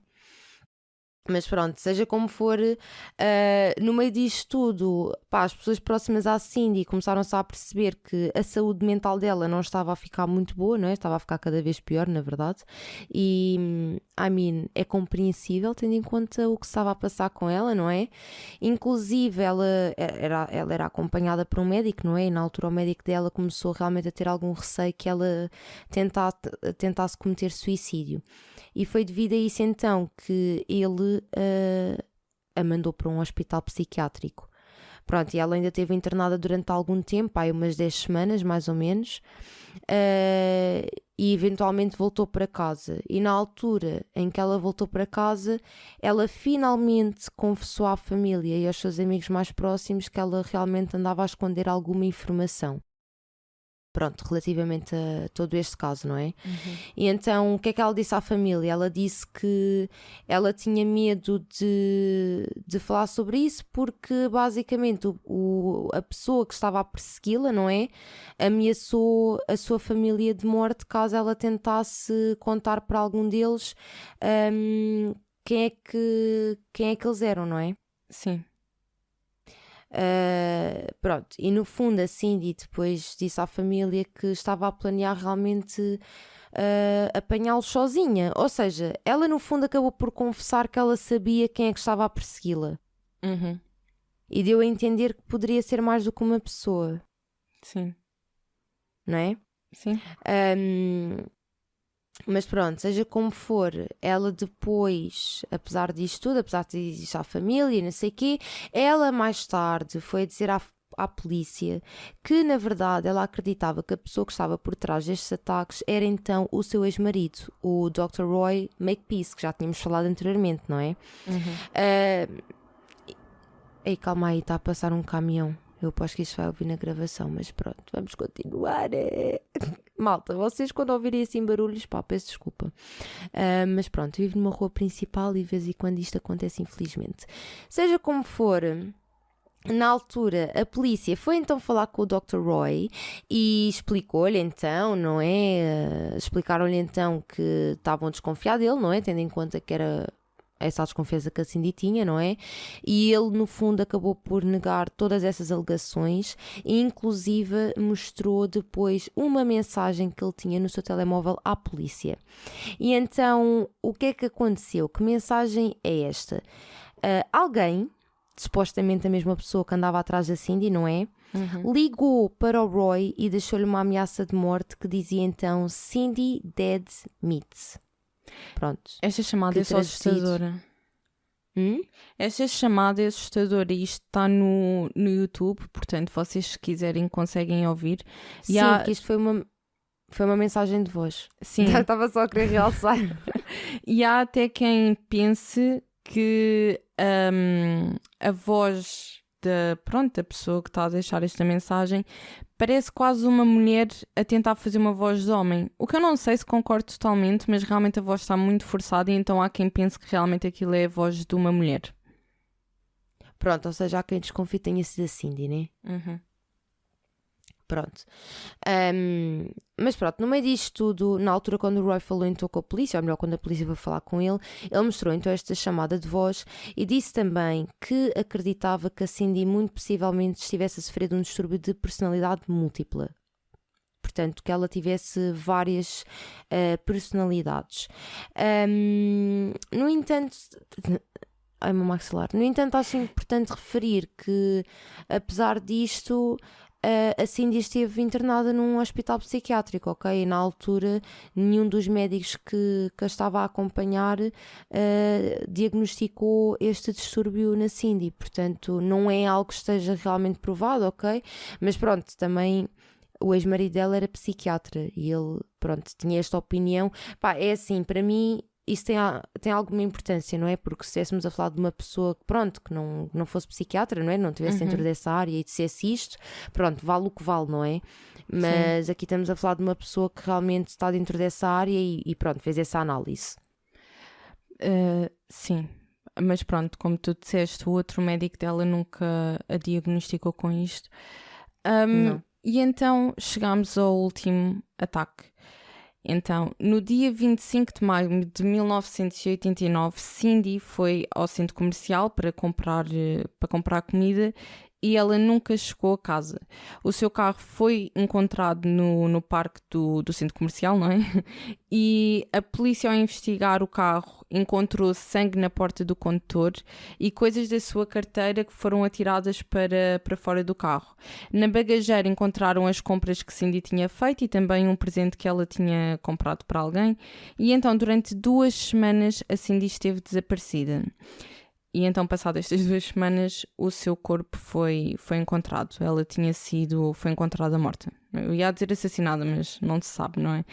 Mas pronto, seja como for, no meio disto tudo, pá, as pessoas próximas à Cindy começaram-se a perceber que a saúde mental dela não estava a ficar muito boa, não é? Estava a ficar cada vez pior, na verdade. E, é compreensível, tendo em conta o que estava a passar com ela, não é? Inclusive, ela era acompanhada por um médico, não é? E na altura o médico dela começou realmente a ter algum receio que ela tentasse cometer suicídio. E foi devido a isso então que ele a mandou para um hospital psiquiátrico. Pronto, e ela ainda esteve internada durante algum tempo, aí umas 10 semanas mais ou menos, e eventualmente voltou para casa. E na altura em que ela voltou para casa, ela finalmente confessou à família e aos seus amigos mais próximos que ela realmente andava a esconder alguma informação. Pronto, relativamente a todo este caso, não é? E então, o que é que ela disse à família? Ela disse que ela tinha medo de falar sobre isso porque, basicamente, a pessoa que estava a persegui-la, não é? Ameaçou a sua família de morte caso ela tentasse contar para algum deles quem é que eles eram, não é? Sim. Pronto, e no fundo a Cindy depois disse à família que estava a planear realmente apanhá-los sozinha, ou seja, ela no fundo acabou por confessar que ela sabia quem é que estava a persegui-la e deu a entender que poderia ser mais do que uma pessoa. Sim. Não é? Sim. Mas pronto, seja como for, ela depois, apesar disto tudo, apesar de dizer isto à família e não sei o quê, ela mais tarde foi dizer à polícia que na verdade ela acreditava que a pessoa que estava por trás destes ataques era então o seu ex-marido, o Dr. Roy Makepeace, que já tínhamos falado anteriormente, não é? Ei, calma aí, está a passar um caminhão. Eu aposto que isto vai ouvir na gravação, mas pronto, vamos continuar. Malta, vocês quando ouvirem assim barulhos, pá, peço desculpa. Mas pronto, eu vivo numa rua principal e de vez em quando isto acontece, infelizmente. Seja como for, na altura a polícia foi então falar com o Dr. Roy e explicou-lhe então, não é? Explicaram-lhe então que estavam a desconfiar dele, não é? Tendo em conta que era essa desconfiança que a Cindy tinha, não é? E ele, no fundo, acabou por negar todas essas alegações e, inclusive, mostrou depois uma mensagem que ele tinha no seu telemóvel à polícia. E então, o que é que aconteceu? Que mensagem é esta? Alguém, supostamente a mesma pessoa que andava atrás da Cindy, não é? Ligou para o Roy e deixou-lhe uma ameaça de morte que dizia então Cindy Dead Meat. Pronto. Esta chamada é só assustadora. Esta chamada é assustadora e isto está no YouTube, portanto, vocês se quiserem conseguem ouvir. Sim, porque isto foi uma mensagem de voz. Sim. Estava só a querer realçar. E há até quem pense que a voz da pessoa que está a deixar esta mensagem parece quase uma mulher a tentar fazer uma voz de homem. O que eu não sei se concordo totalmente, mas realmente a voz está muito forçada e então há quem pense que realmente aquilo é a voz de uma mulher. Pronto, ou seja, há quem desconfie que tenha sido a Cindy, né? Pronto. Mas pronto, no meio disto tudo, na altura quando o Roy falou então com a polícia, ou melhor, quando a polícia foi falar com ele mostrou então esta chamada de voz e disse também que acreditava que a Cindy muito possivelmente estivesse a sofrer de um distúrbio de personalidade múltipla. Portanto, que ela tivesse várias personalidades. No entanto... Ai, meu maxilar. No entanto, acho importante referir que, apesar disto... a Cindy esteve internada num hospital psiquiátrico, ok? E na altura nenhum dos médicos que a estava a acompanhar diagnosticou este distúrbio na Cindy, portanto não é algo que esteja realmente provado, ok? Mas pronto, também o ex-marido dela era psiquiatra e ele, pronto, tinha esta opinião. Pá, é assim, para mim... Isso tem alguma importância, não é? Porque se estivéssemos a falar de uma pessoa que, pronto, que não fosse psiquiatra, não é? Não estivesse dentro dessa área e dissesse isto, pronto, vale o que vale, não é? Mas aqui estamos a falar de uma pessoa que realmente está dentro dessa área e pronto, fez essa análise. Sim, mas pronto, como tu disseste, o outro médico dela nunca a diagnosticou com isto. Não. E então chegámos ao último ataque. Então, no dia 25 de maio de 1989, Cindy foi ao centro comercial para comprar comida e ela nunca chegou a casa. O seu carro foi encontrado no parque do centro comercial, não é? E a polícia, ao investigar o carro, encontrou sangue na porta do condutor e coisas da sua carteira que foram atiradas para fora do carro. Na bagageira encontraram as compras que Cindy tinha feito e também um presente que ela tinha comprado para alguém. E então, durante 2 semanas, a Cindy esteve desaparecida. E então, passadas estas 2 semanas, o seu corpo foi encontrado. Ela foi encontrada morta. Eu ia dizer assassinada, mas não se sabe, não é?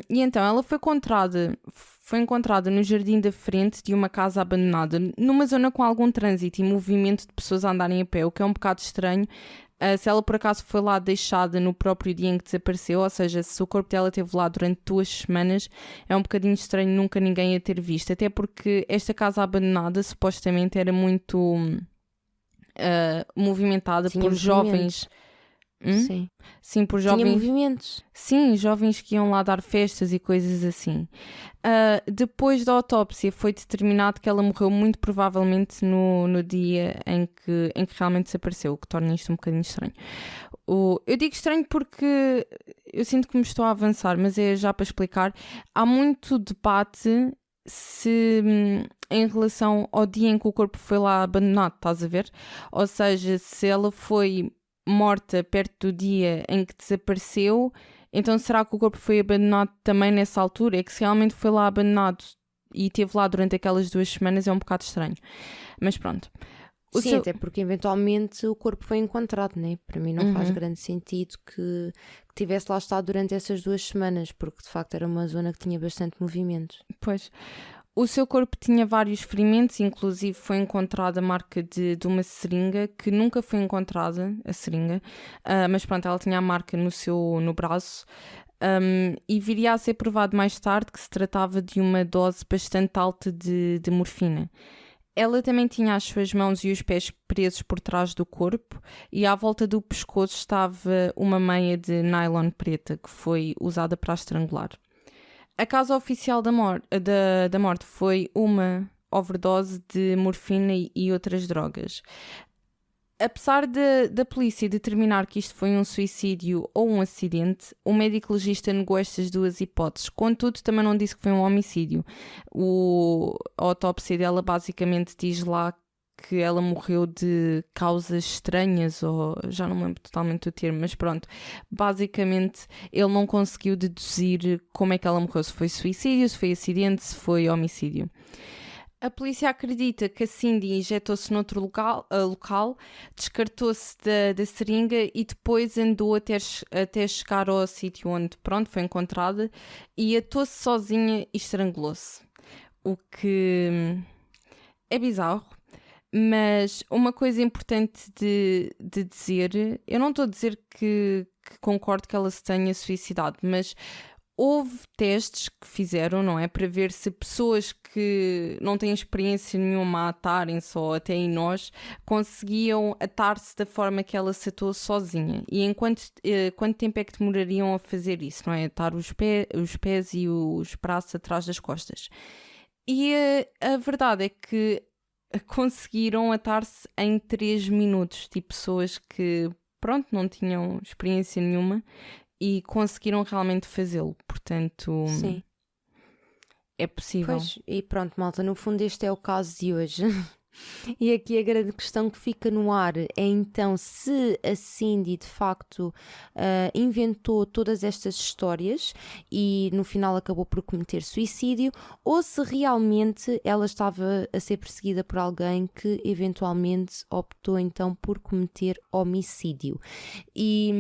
E então, ela foi encontrada no jardim da frente de uma casa abandonada, numa zona com algum trânsito e movimento de pessoas a andarem a pé, o que é um bocado estranho. Se ela por acaso foi lá deixada no próprio dia em que desapareceu, ou seja, se o corpo dela esteve lá durante 2 semanas, é um bocadinho estranho nunca ninguém a ter visto, até porque esta casa abandonada supostamente era muito movimentada por jovens. Sim. Sim, por Tinha jovens. movimentos. Sim, jovens que iam lá dar festas e coisas assim. Depois da autópsia foi determinado que ela morreu muito provavelmente no dia em que realmente desapareceu, o que torna isto um bocadinho estranho. Eu digo estranho porque eu sinto que me estou a avançar, mas é já para explicar. Há muito debate em relação ao dia em que o corpo foi lá abandonado, estás a ver? Ou seja, se ela foi morta perto do dia em que desapareceu, então será que o corpo foi abandonado também nessa altura? É que se realmente foi lá abandonado e esteve lá durante aquelas 2 semanas é um bocado estranho. Mas pronto. Sim, até porque eventualmente o corpo foi encontrado, né? Para mim não faz grande sentido que tivesse lá estado durante essas 2 semanas, porque de facto era uma zona que tinha bastante movimento. Pois. O seu corpo tinha vários ferimentos, inclusive foi encontrada a marca de uma seringa, que nunca foi encontrada, a seringa, mas pronto, ela tinha a marca no braço, e viria a ser provado mais tarde que se tratava de uma dose bastante alta de morfina. Ela também tinha as suas mãos e os pés presos por trás do corpo e à volta do pescoço estava uma meia de nylon preta que foi usada para a estrangular. A causa oficial da morte foi uma overdose de morfina e outras drogas. Apesar da polícia determinar que isto foi um suicídio ou um acidente, o médico legista negou estas 2 hipóteses. Contudo, também não disse que foi um homicídio. A autópsia dela basicamente diz lá que ela morreu de causas estranhas, ou já não me lembro totalmente do termo, mas pronto, basicamente ele não conseguiu deduzir como é que ela morreu, se foi suicídio, se foi acidente, se foi homicídio. A polícia acredita que a Cindy injetou-se noutro local, descartou-se da seringa e depois andou até chegar ao sítio onde foi encontrada e atou-se sozinha e estrangulou-se. O que é bizarro. Mas uma coisa importante de dizer, eu não estou a dizer que concordo que ela se tenha suicidado, mas houve testes que fizeram, não é? Para ver se pessoas que não têm experiência nenhuma a atarem-se ou até em nós conseguiam atar-se da forma que ela se atou sozinha. E quanto tempo é que demorariam a fazer isso, não é? Atar os pés e os braços atrás das costas. E a verdade é que conseguiram atar-se em 3 minutos, tipo pessoas que, pronto, não tinham experiência nenhuma e conseguiram realmente fazê-lo, portanto, sim, é possível. Pois, e pronto, malta, no fundo este é o caso de hoje. E aqui a grande questão que fica no ar é então se a Cindy de facto inventou todas estas histórias e no final acabou por cometer suicídio, ou se realmente ela estava a ser perseguida por alguém que eventualmente optou então por cometer homicídio. E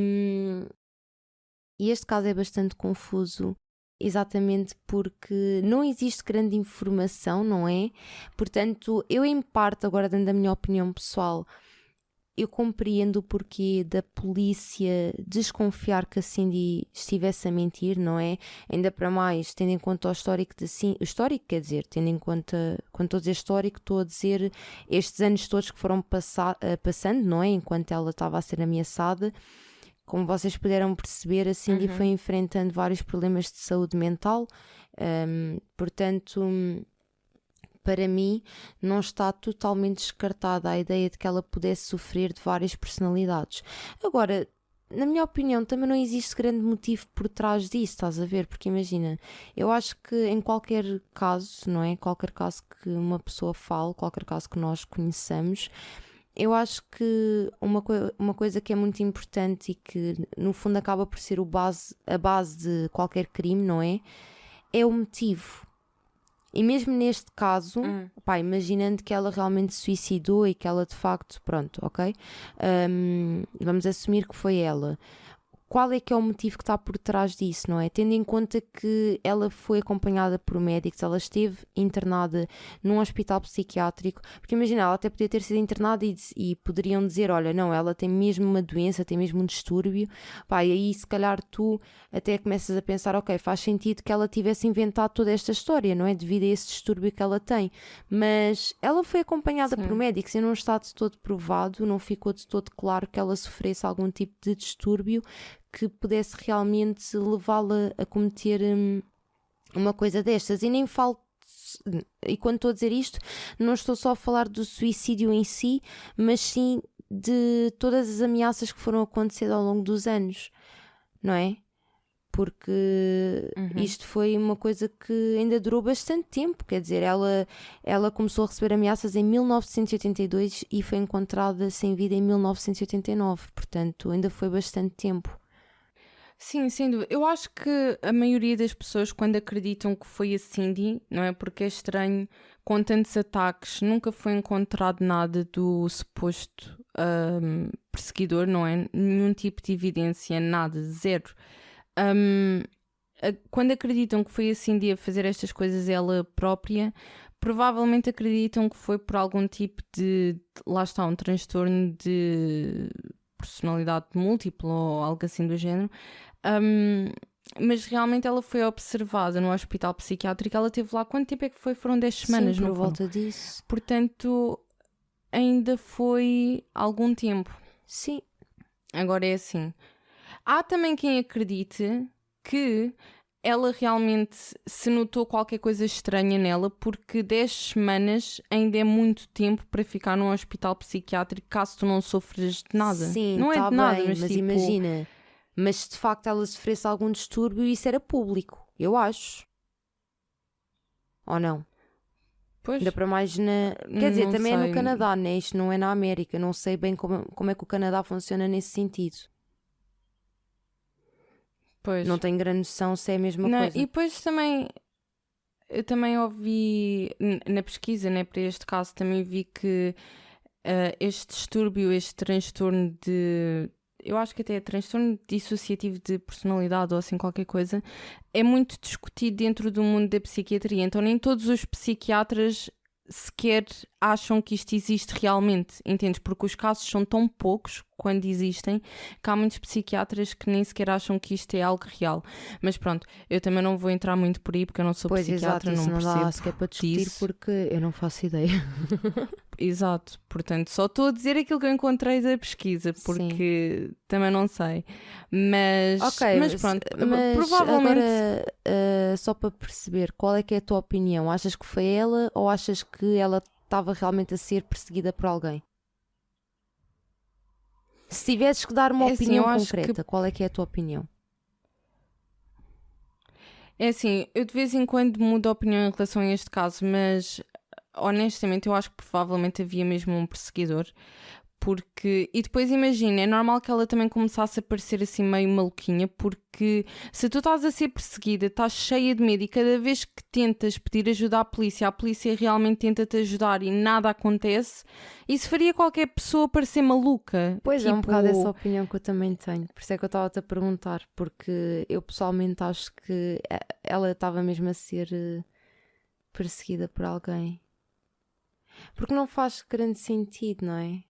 este caso é bastante confuso. Exatamente porque não existe grande informação, não é? Portanto, eu em parte, agora dando a minha opinião pessoal, eu compreendo o porquê da polícia desconfiar que a Cindy estivesse a mentir, não é? Ainda para mais, tendo em conta o histórico de Cindy, o histórico quer dizer, tendo em conta, quando estou a dizer histórico, estou a dizer estes anos todos que foram passando, não é? Enquanto ela estava a ser ameaçada, como vocês puderam perceber, a Cindy foi enfrentando vários problemas de saúde mental, portanto, para mim, não está totalmente descartada a ideia de que ela pudesse sofrer de várias personalidades. Agora, na minha opinião, também não existe grande motivo por trás disso, estás a ver? Porque imagina, eu acho que em qualquer caso, não é? Qualquer caso que uma pessoa fale, qualquer caso que nós conheçamos, eu acho que uma coisa que é muito importante e que no fundo acaba por ser a base de qualquer crime, não é? É o motivo. E mesmo neste caso, pá, imaginando que ela realmente se suicidou e que ela de facto, pronto, ok? Vamos assumir que foi ela. Qual é que é o motivo que está por trás disso, não é? Tendo em conta que ela foi acompanhada por médicos, ela esteve internada num hospital psiquiátrico, porque imagina, ela até podia ter sido internada e poderiam dizer, olha, não, ela tem mesmo uma doença, tem mesmo um distúrbio, pá, e aí se calhar tu até começas a pensar, ok, faz sentido que ela tivesse inventado toda esta história, não é? Devido a esse distúrbio que ela tem, mas ela foi acompanhada por médicos e não está de todo provado, não ficou de todo claro que ela sofresse algum tipo de distúrbio que pudesse realmente levá-la a cometer uma coisa destas. E nem falo, e quando estou a dizer isto, não estou só a falar do suicídio em si, mas sim de todas as ameaças que foram acontecendo ao longo dos anos, não é? Porque isto foi uma coisa que ainda durou bastante tempo, quer dizer, ela começou a receber ameaças em 1982 e foi encontrada sem vida em 1989, portanto ainda foi bastante tempo. Sim, sem dúvida. Eu acho que a maioria das pessoas, quando acreditam que foi a Cindy, não é? Porque é estranho, com tantos ataques, nunca foi encontrado nada do suposto perseguidor, não é? Nenhum tipo de evidência, nada, zero. Quando acreditam que foi a Cindy a fazer estas coisas ela própria, provavelmente acreditam que foi por algum tipo lá está, um transtorno de personalidade múltipla ou algo assim do género. Mas realmente ela foi observada no hospital psiquiátrico. Ela teve lá, quanto tempo é que foi? Foram 10 semanas, sim, não por foram? volta disso. Portanto, ainda foi algum tempo. Sim. Agora é assim. Há também quem acredite que ela realmente se notou qualquer coisa estranha nela, porque 10 semanas ainda é muito tempo para ficar num hospital psiquiátrico caso tu não sofres de nada. Sim, não é tá de nada, bem, mas tipo... imagina, mas se de facto ela sofresse algum distúrbio, isso era público, eu acho. Ou não? Pois, Ainda para mais na... Quer dizer, não também é no sei. Canadá, né? Isto não é na América, não sei bem como é que o Canadá funciona nesse sentido. Pois. Não tenho grande noção se é a mesma Não, coisa. e depois também, eu também ouvi na pesquisa, né, para este caso, também vi que este distúrbio, este transtorno eu acho que até é transtorno dissociativo de personalidade ou assim qualquer coisa, é muito discutido dentro do mundo da psiquiatria. Então nem todos os psiquiatras sequer acham que isto existe realmente, entendes? Porque os casos são tão poucos quando existem que há muitos psiquiatras que nem sequer acham que isto é algo real. Mas pronto, eu também não vou entrar muito por aí porque eu não sou psiquiatra, exato, não percebo dá sequer para discutir disso. porque eu não faço ideia. Exato, portanto só estou a dizer aquilo que eu encontrei da pesquisa porque também não sei, mas pronto, mas provavelmente agora, só para perceber, qual é que é a tua opinião? Achas que foi ela ou achas que ela estava realmente a ser perseguida por alguém? Se tivesses que dar uma assim, opinião eu acho concreta, qual é que é a tua opinião? É assim, eu de vez em quando mudo a opinião em relação a este caso, mas honestamente eu acho que provavelmente havia mesmo um perseguidor, porque... E depois imagina, é normal que ela também começasse a parecer assim meio maluquinha, porque se tu estás a ser perseguida, estás cheia de medo e cada vez que tentas pedir ajuda à polícia, a polícia realmente tenta-te ajudar e nada acontece, isso faria qualquer pessoa parecer maluca. Pois tipo... é um bocado essa opinião que eu também tenho, por isso é que eu estava-te a perguntar, porque eu pessoalmente acho que ela estava mesmo a ser perseguida por alguém. Porque não faz grande sentido, não é?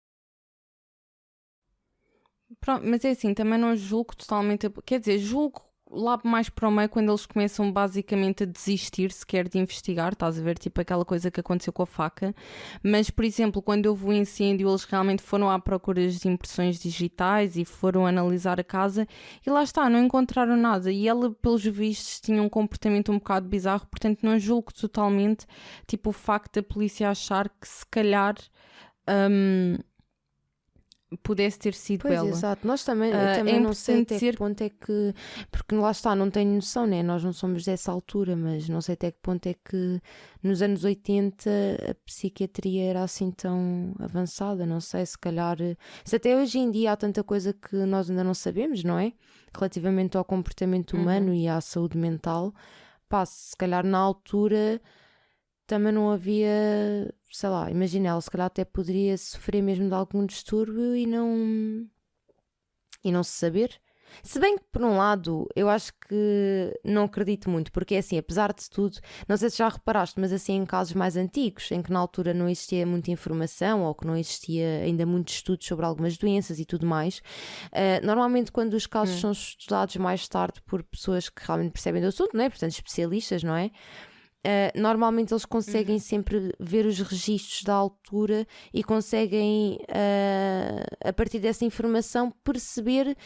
Pronto, mas é assim, também não julgo totalmente... Quer dizer, julgo lá mais para o meio, quando eles começam basicamente a desistir sequer de investigar, estás a ver, tipo aquela coisa que aconteceu com a faca. Mas, por exemplo, quando houve o incêndio, eles realmente foram à procura das impressões digitais e foram analisar a casa e lá está, não encontraram nada. E ela, pelos vistos, tinha um comportamento um bocado bizarro, portanto não julgo totalmente, tipo, o facto da polícia achar que se calhar pudesse ter sido Pois, ela. exato. Nós também, eu É também não sei importante até que ponto é que... Porque lá está, não tenho noção, né? Nós não somos dessa altura, mas não sei até que ponto é que nos anos 80 a psiquiatria era assim tão avançada. Não sei, se calhar... Se até hoje em dia há tanta coisa que nós ainda não sabemos, não é? Relativamente ao comportamento humano e à saúde mental. Pá, se calhar na altura... Também não havia, sei lá, imagina, ela se calhar até poderia sofrer mesmo de algum distúrbio e não se saber. Se bem que, por um lado, eu acho que não acredito muito, porque é assim, apesar de tudo, não sei se já reparaste, mas assim em casos mais antigos, em que na altura não existia muita informação ou que não existia ainda muitos estudos sobre algumas doenças e tudo mais, normalmente quando os casos são estudados mais tarde por pessoas que realmente percebem do assunto, não é? Portanto, especialistas, não é? Normalmente eles conseguem sempre ver os registros da altura e conseguem, a partir dessa informação, perceber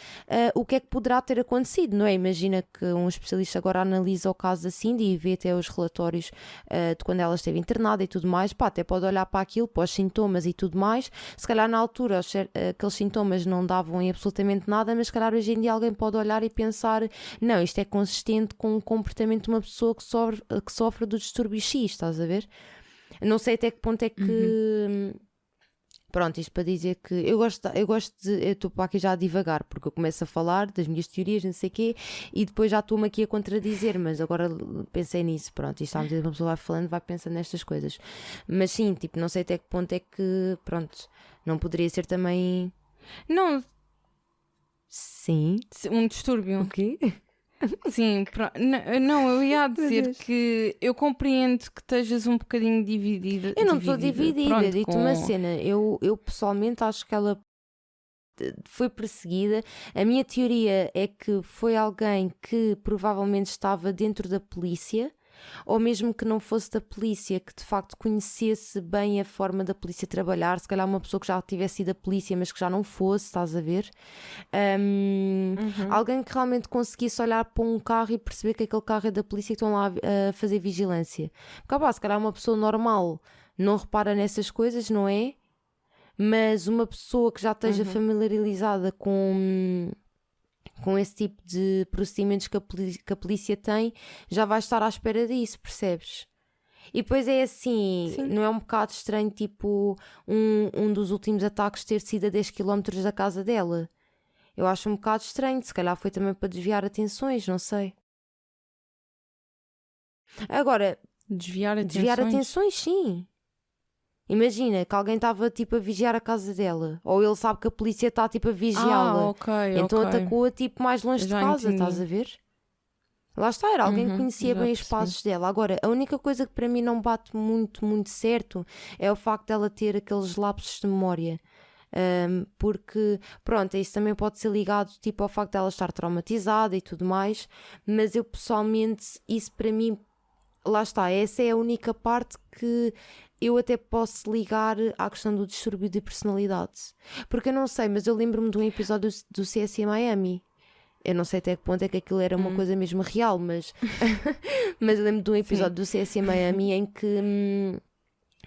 o que é que poderá ter acontecido, não é? Imagina que um especialista agora analisa o caso da Cindy e vê até os relatórios de quando ela esteve internada e tudo mais, pá, até pode olhar para aquilo, para os sintomas e tudo mais. Se calhar na altura aqueles sintomas não davam em absolutamente nada, mas se calhar hoje em dia alguém pode olhar e pensar, não, isto é consistente com o comportamento de uma pessoa que sofre do distúrbio X, estás a ver? Não sei até que ponto é que... Pronto, isto para dizer que eu gosto de... Eu estou para aqui já a divagar, porque eu começo a falar das minhas teorias, não sei o quê, e depois já estou-me aqui a contradizer, mas agora pensei nisso, pronto, isto à medida que uma pessoa vai falando, vai pensando nestas coisas. Mas sim, tipo, não sei até que ponto é que, pronto, não poderia ser também... Não, Sim. um distúrbio. O quê? Sim, não, eu ia dizer Deus. que eu compreendo que estejas um bocadinho dividida. Eu não estou dividida, pronto, digo-te uma cena. Eu pessoalmente acho que ela foi perseguida. A minha teoria é que foi alguém que provavelmente estava dentro da polícia, ou mesmo que não fosse da polícia, que de facto conhecesse bem a forma da polícia trabalhar, se calhar uma pessoa que já tivesse ido da polícia mas que já não fosse, estás a ver? Alguém que realmente conseguisse olhar para um carro e perceber que aquele carro é da polícia e que estão lá a fazer vigilância. Porque se calhar uma pessoa normal não repara nessas coisas, não é? Mas uma pessoa que já esteja familiarizada com esse tipo de procedimentos que a polícia tem, já vai estar à espera disso, percebes? E depois é assim, Sim. não é um bocado estranho, tipo, um dos últimos ataques ter sido a 10 km da casa dela? Eu acho um bocado estranho, se calhar foi também para desviar atenções, não sei. Agora, desviar atenções, sim. Imagina que alguém estava tipo a vigiar a casa dela, ou ele sabe que a polícia está tipo a vigiá-la, então atacou-a tipo mais longe de casa, entendi. estás a ver? Lá está, era alguém que conhecia já bem os percebi. passos dela. Agora, a única coisa que para mim não bate muito, muito certo é o facto dela ter aqueles lapsos de memória. Porque, pronto, isso também pode ser ligado tipo ao facto dela estar traumatizada e tudo mais, mas eu pessoalmente, isso para mim, lá está, essa é a única parte que eu até posso ligar à questão do distúrbio de personalidade. Porque eu não sei, mas eu lembro-me de um episódio do CSI Miami. Eu não sei até que ponto é que aquilo era uma coisa mesmo real, mas mas eu lembro de um episódio do CSI Miami em que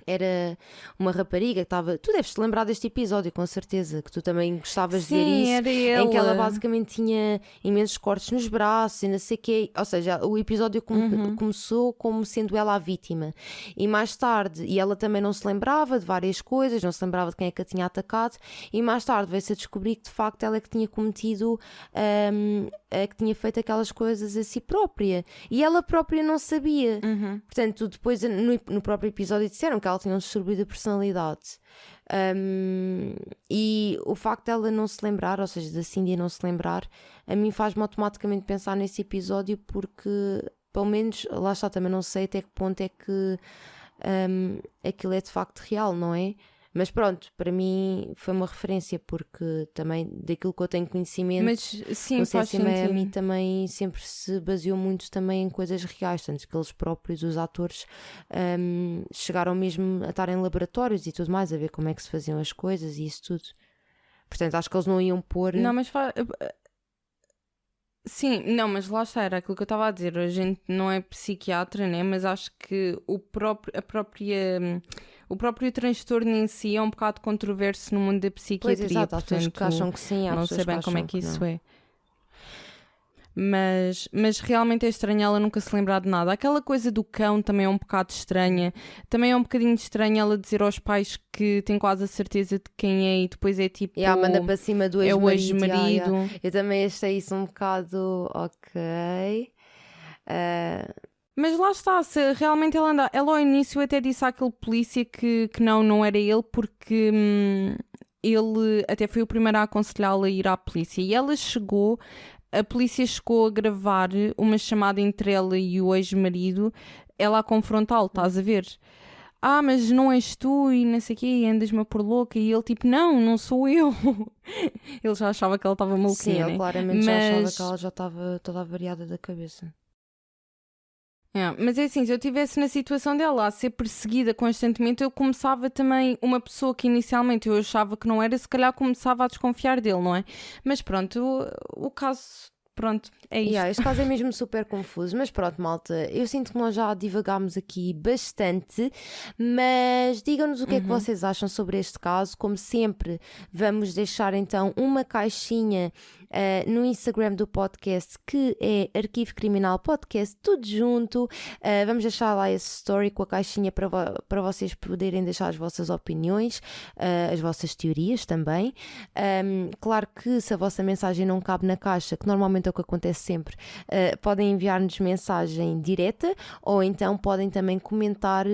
era uma rapariga que estava... Tu deves-te lembrar deste episódio, com certeza, que tu também gostavas de ver isso. Era ela. Em que ela basicamente tinha imensos cortes nos braços e não sei o quê. Ou seja, o episódio começou como sendo ela a vítima. E mais tarde, e ela também não se lembrava de várias coisas, não se lembrava de quem é que a tinha atacado, e mais tarde veio-se a descobrir que de facto ela é que tinha cometido, que tinha feito aquelas coisas a si própria. E ela própria não sabia. Portanto, depois no próprio episódio disseram que ela tinha um distúrbio de personalidade. E o facto dela não se lembrar, ou seja, da Cindy não se lembrar, a mim faz-me automaticamente pensar nesse episódio, porque pelo menos, lá está, também não sei até que ponto é que aquilo é de facto real, não é? Mas pronto, para mim foi uma referência, porque também daquilo que eu tenho conhecimento, Mas sim, o faz CSI Miami sentido. também sempre se baseou muito também em coisas reais, tanto que eles próprios, os atores, chegaram mesmo a estar em laboratórios e tudo mais, a ver como é que se faziam as coisas e isso tudo. Portanto, acho que eles não iam pôr... Não, mas sim, não, mas lá está, era aquilo que eu estava a dizer. A gente não é psiquiatra, né? Mas acho que o próprio transtorno em si é um bocado controverso no mundo da Pois, psiquiatria, exato, há pessoas que portanto, acham que sim, há não pessoas sei que bem como é acham que que isso não. é. Mas realmente é estranho ela nunca se lembrar de nada. Aquela coisa do cão também é um bocado estranha. Também é um bocadinho estranho ela dizer aos pais que tem quase a certeza de quem é e depois é tipo. E manda para cima do É o ex-marido. ex-marido. Eu também achei isso um bocado ok. Mas lá está, se realmente ela anda. Ela ao início até disse àquele polícia que não era ele, porque ele até foi o primeiro a aconselhá-la a ir à polícia. E ela chegou. A polícia chegou a gravar uma chamada entre ela e o ex-marido, ela a confrontá-lo, estás a ver? Ah, mas não és tu e não sei o quê, andas-me a pôr louca. E ele tipo, não sou eu. Ele já achava que ela estava Sim, maluquinha, ele né? claramente já achava Mas... que ela já estava toda avariada da cabeça. Mas é assim, se eu estivesse na situação dela a ser perseguida constantemente, eu começava também, uma pessoa que inicialmente eu achava que não era, se calhar começava a desconfiar dele, não é? Mas pronto, o caso, pronto, é isto. Este caso é mesmo super confuso, mas pronto, malta, eu sinto que nós já divagámos aqui bastante, mas digam-nos o que é que vocês acham sobre este caso. Como sempre, vamos deixar então uma caixinha no Instagram do podcast, que é Arquivo Criminal Podcast, tudo junto. Vamos deixar lá esse story com a caixinha para vocês poderem deixar as vossas opiniões, as vossas teorias também. Claro que se a vossa mensagem não cabe na caixa, que normalmente é o que acontece sempre, podem enviar-nos mensagem direta, ou então podem também comentar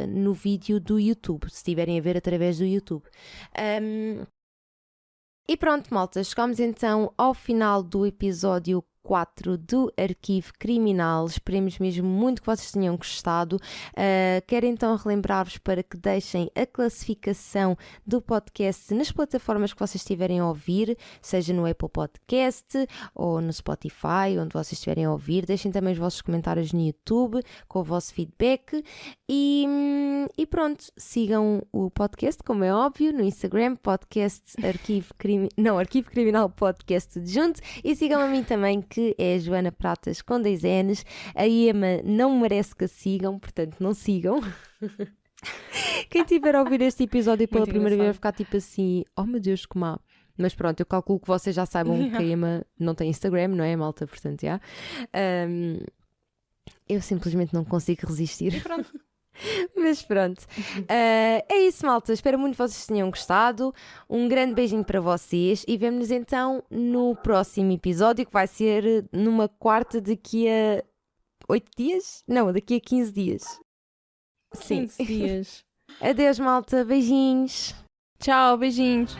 no vídeo do YouTube, se estiverem a ver através do YouTube. E pronto, malta, chegamos então ao final do episódio 4 do Arquivo Criminal. Esperemos mesmo muito que vocês tenham gostado. Quero então relembrar-vos para que deixem a classificação do podcast nas plataformas que vocês estiverem a ouvir, seja no Apple Podcast ou no Spotify, onde vocês estiverem a ouvir. Deixem também os vossos comentários no YouTube com o vosso feedback e pronto, sigam o podcast, como é óbvio, no Instagram, podcast Arquivo Criminal Podcast tudo junto, e sigam a mim também, que é a Joana Pratas com 2 N's. A Emma não merece que a sigam, portanto não sigam. Quem tiver a ouvir este episódio pela primeira vez vai ficar tipo assim, oh meu Deus, que má. Mas pronto, eu calculo que vocês já saibam que a Emma não tem Instagram, não é, malta? Portanto, já. Eu simplesmente não consigo resistir. E pronto. Mas pronto, é isso, malta. Espero muito que vocês tenham gostado. Um grande beijinho para vocês e vemo-nos então no próximo episódio, que vai ser numa quarta daqui a 8 dias? Não, daqui a 15 dias. Sim. 15 dias. Adeus, malta. Beijinhos. Tchau, beijinhos.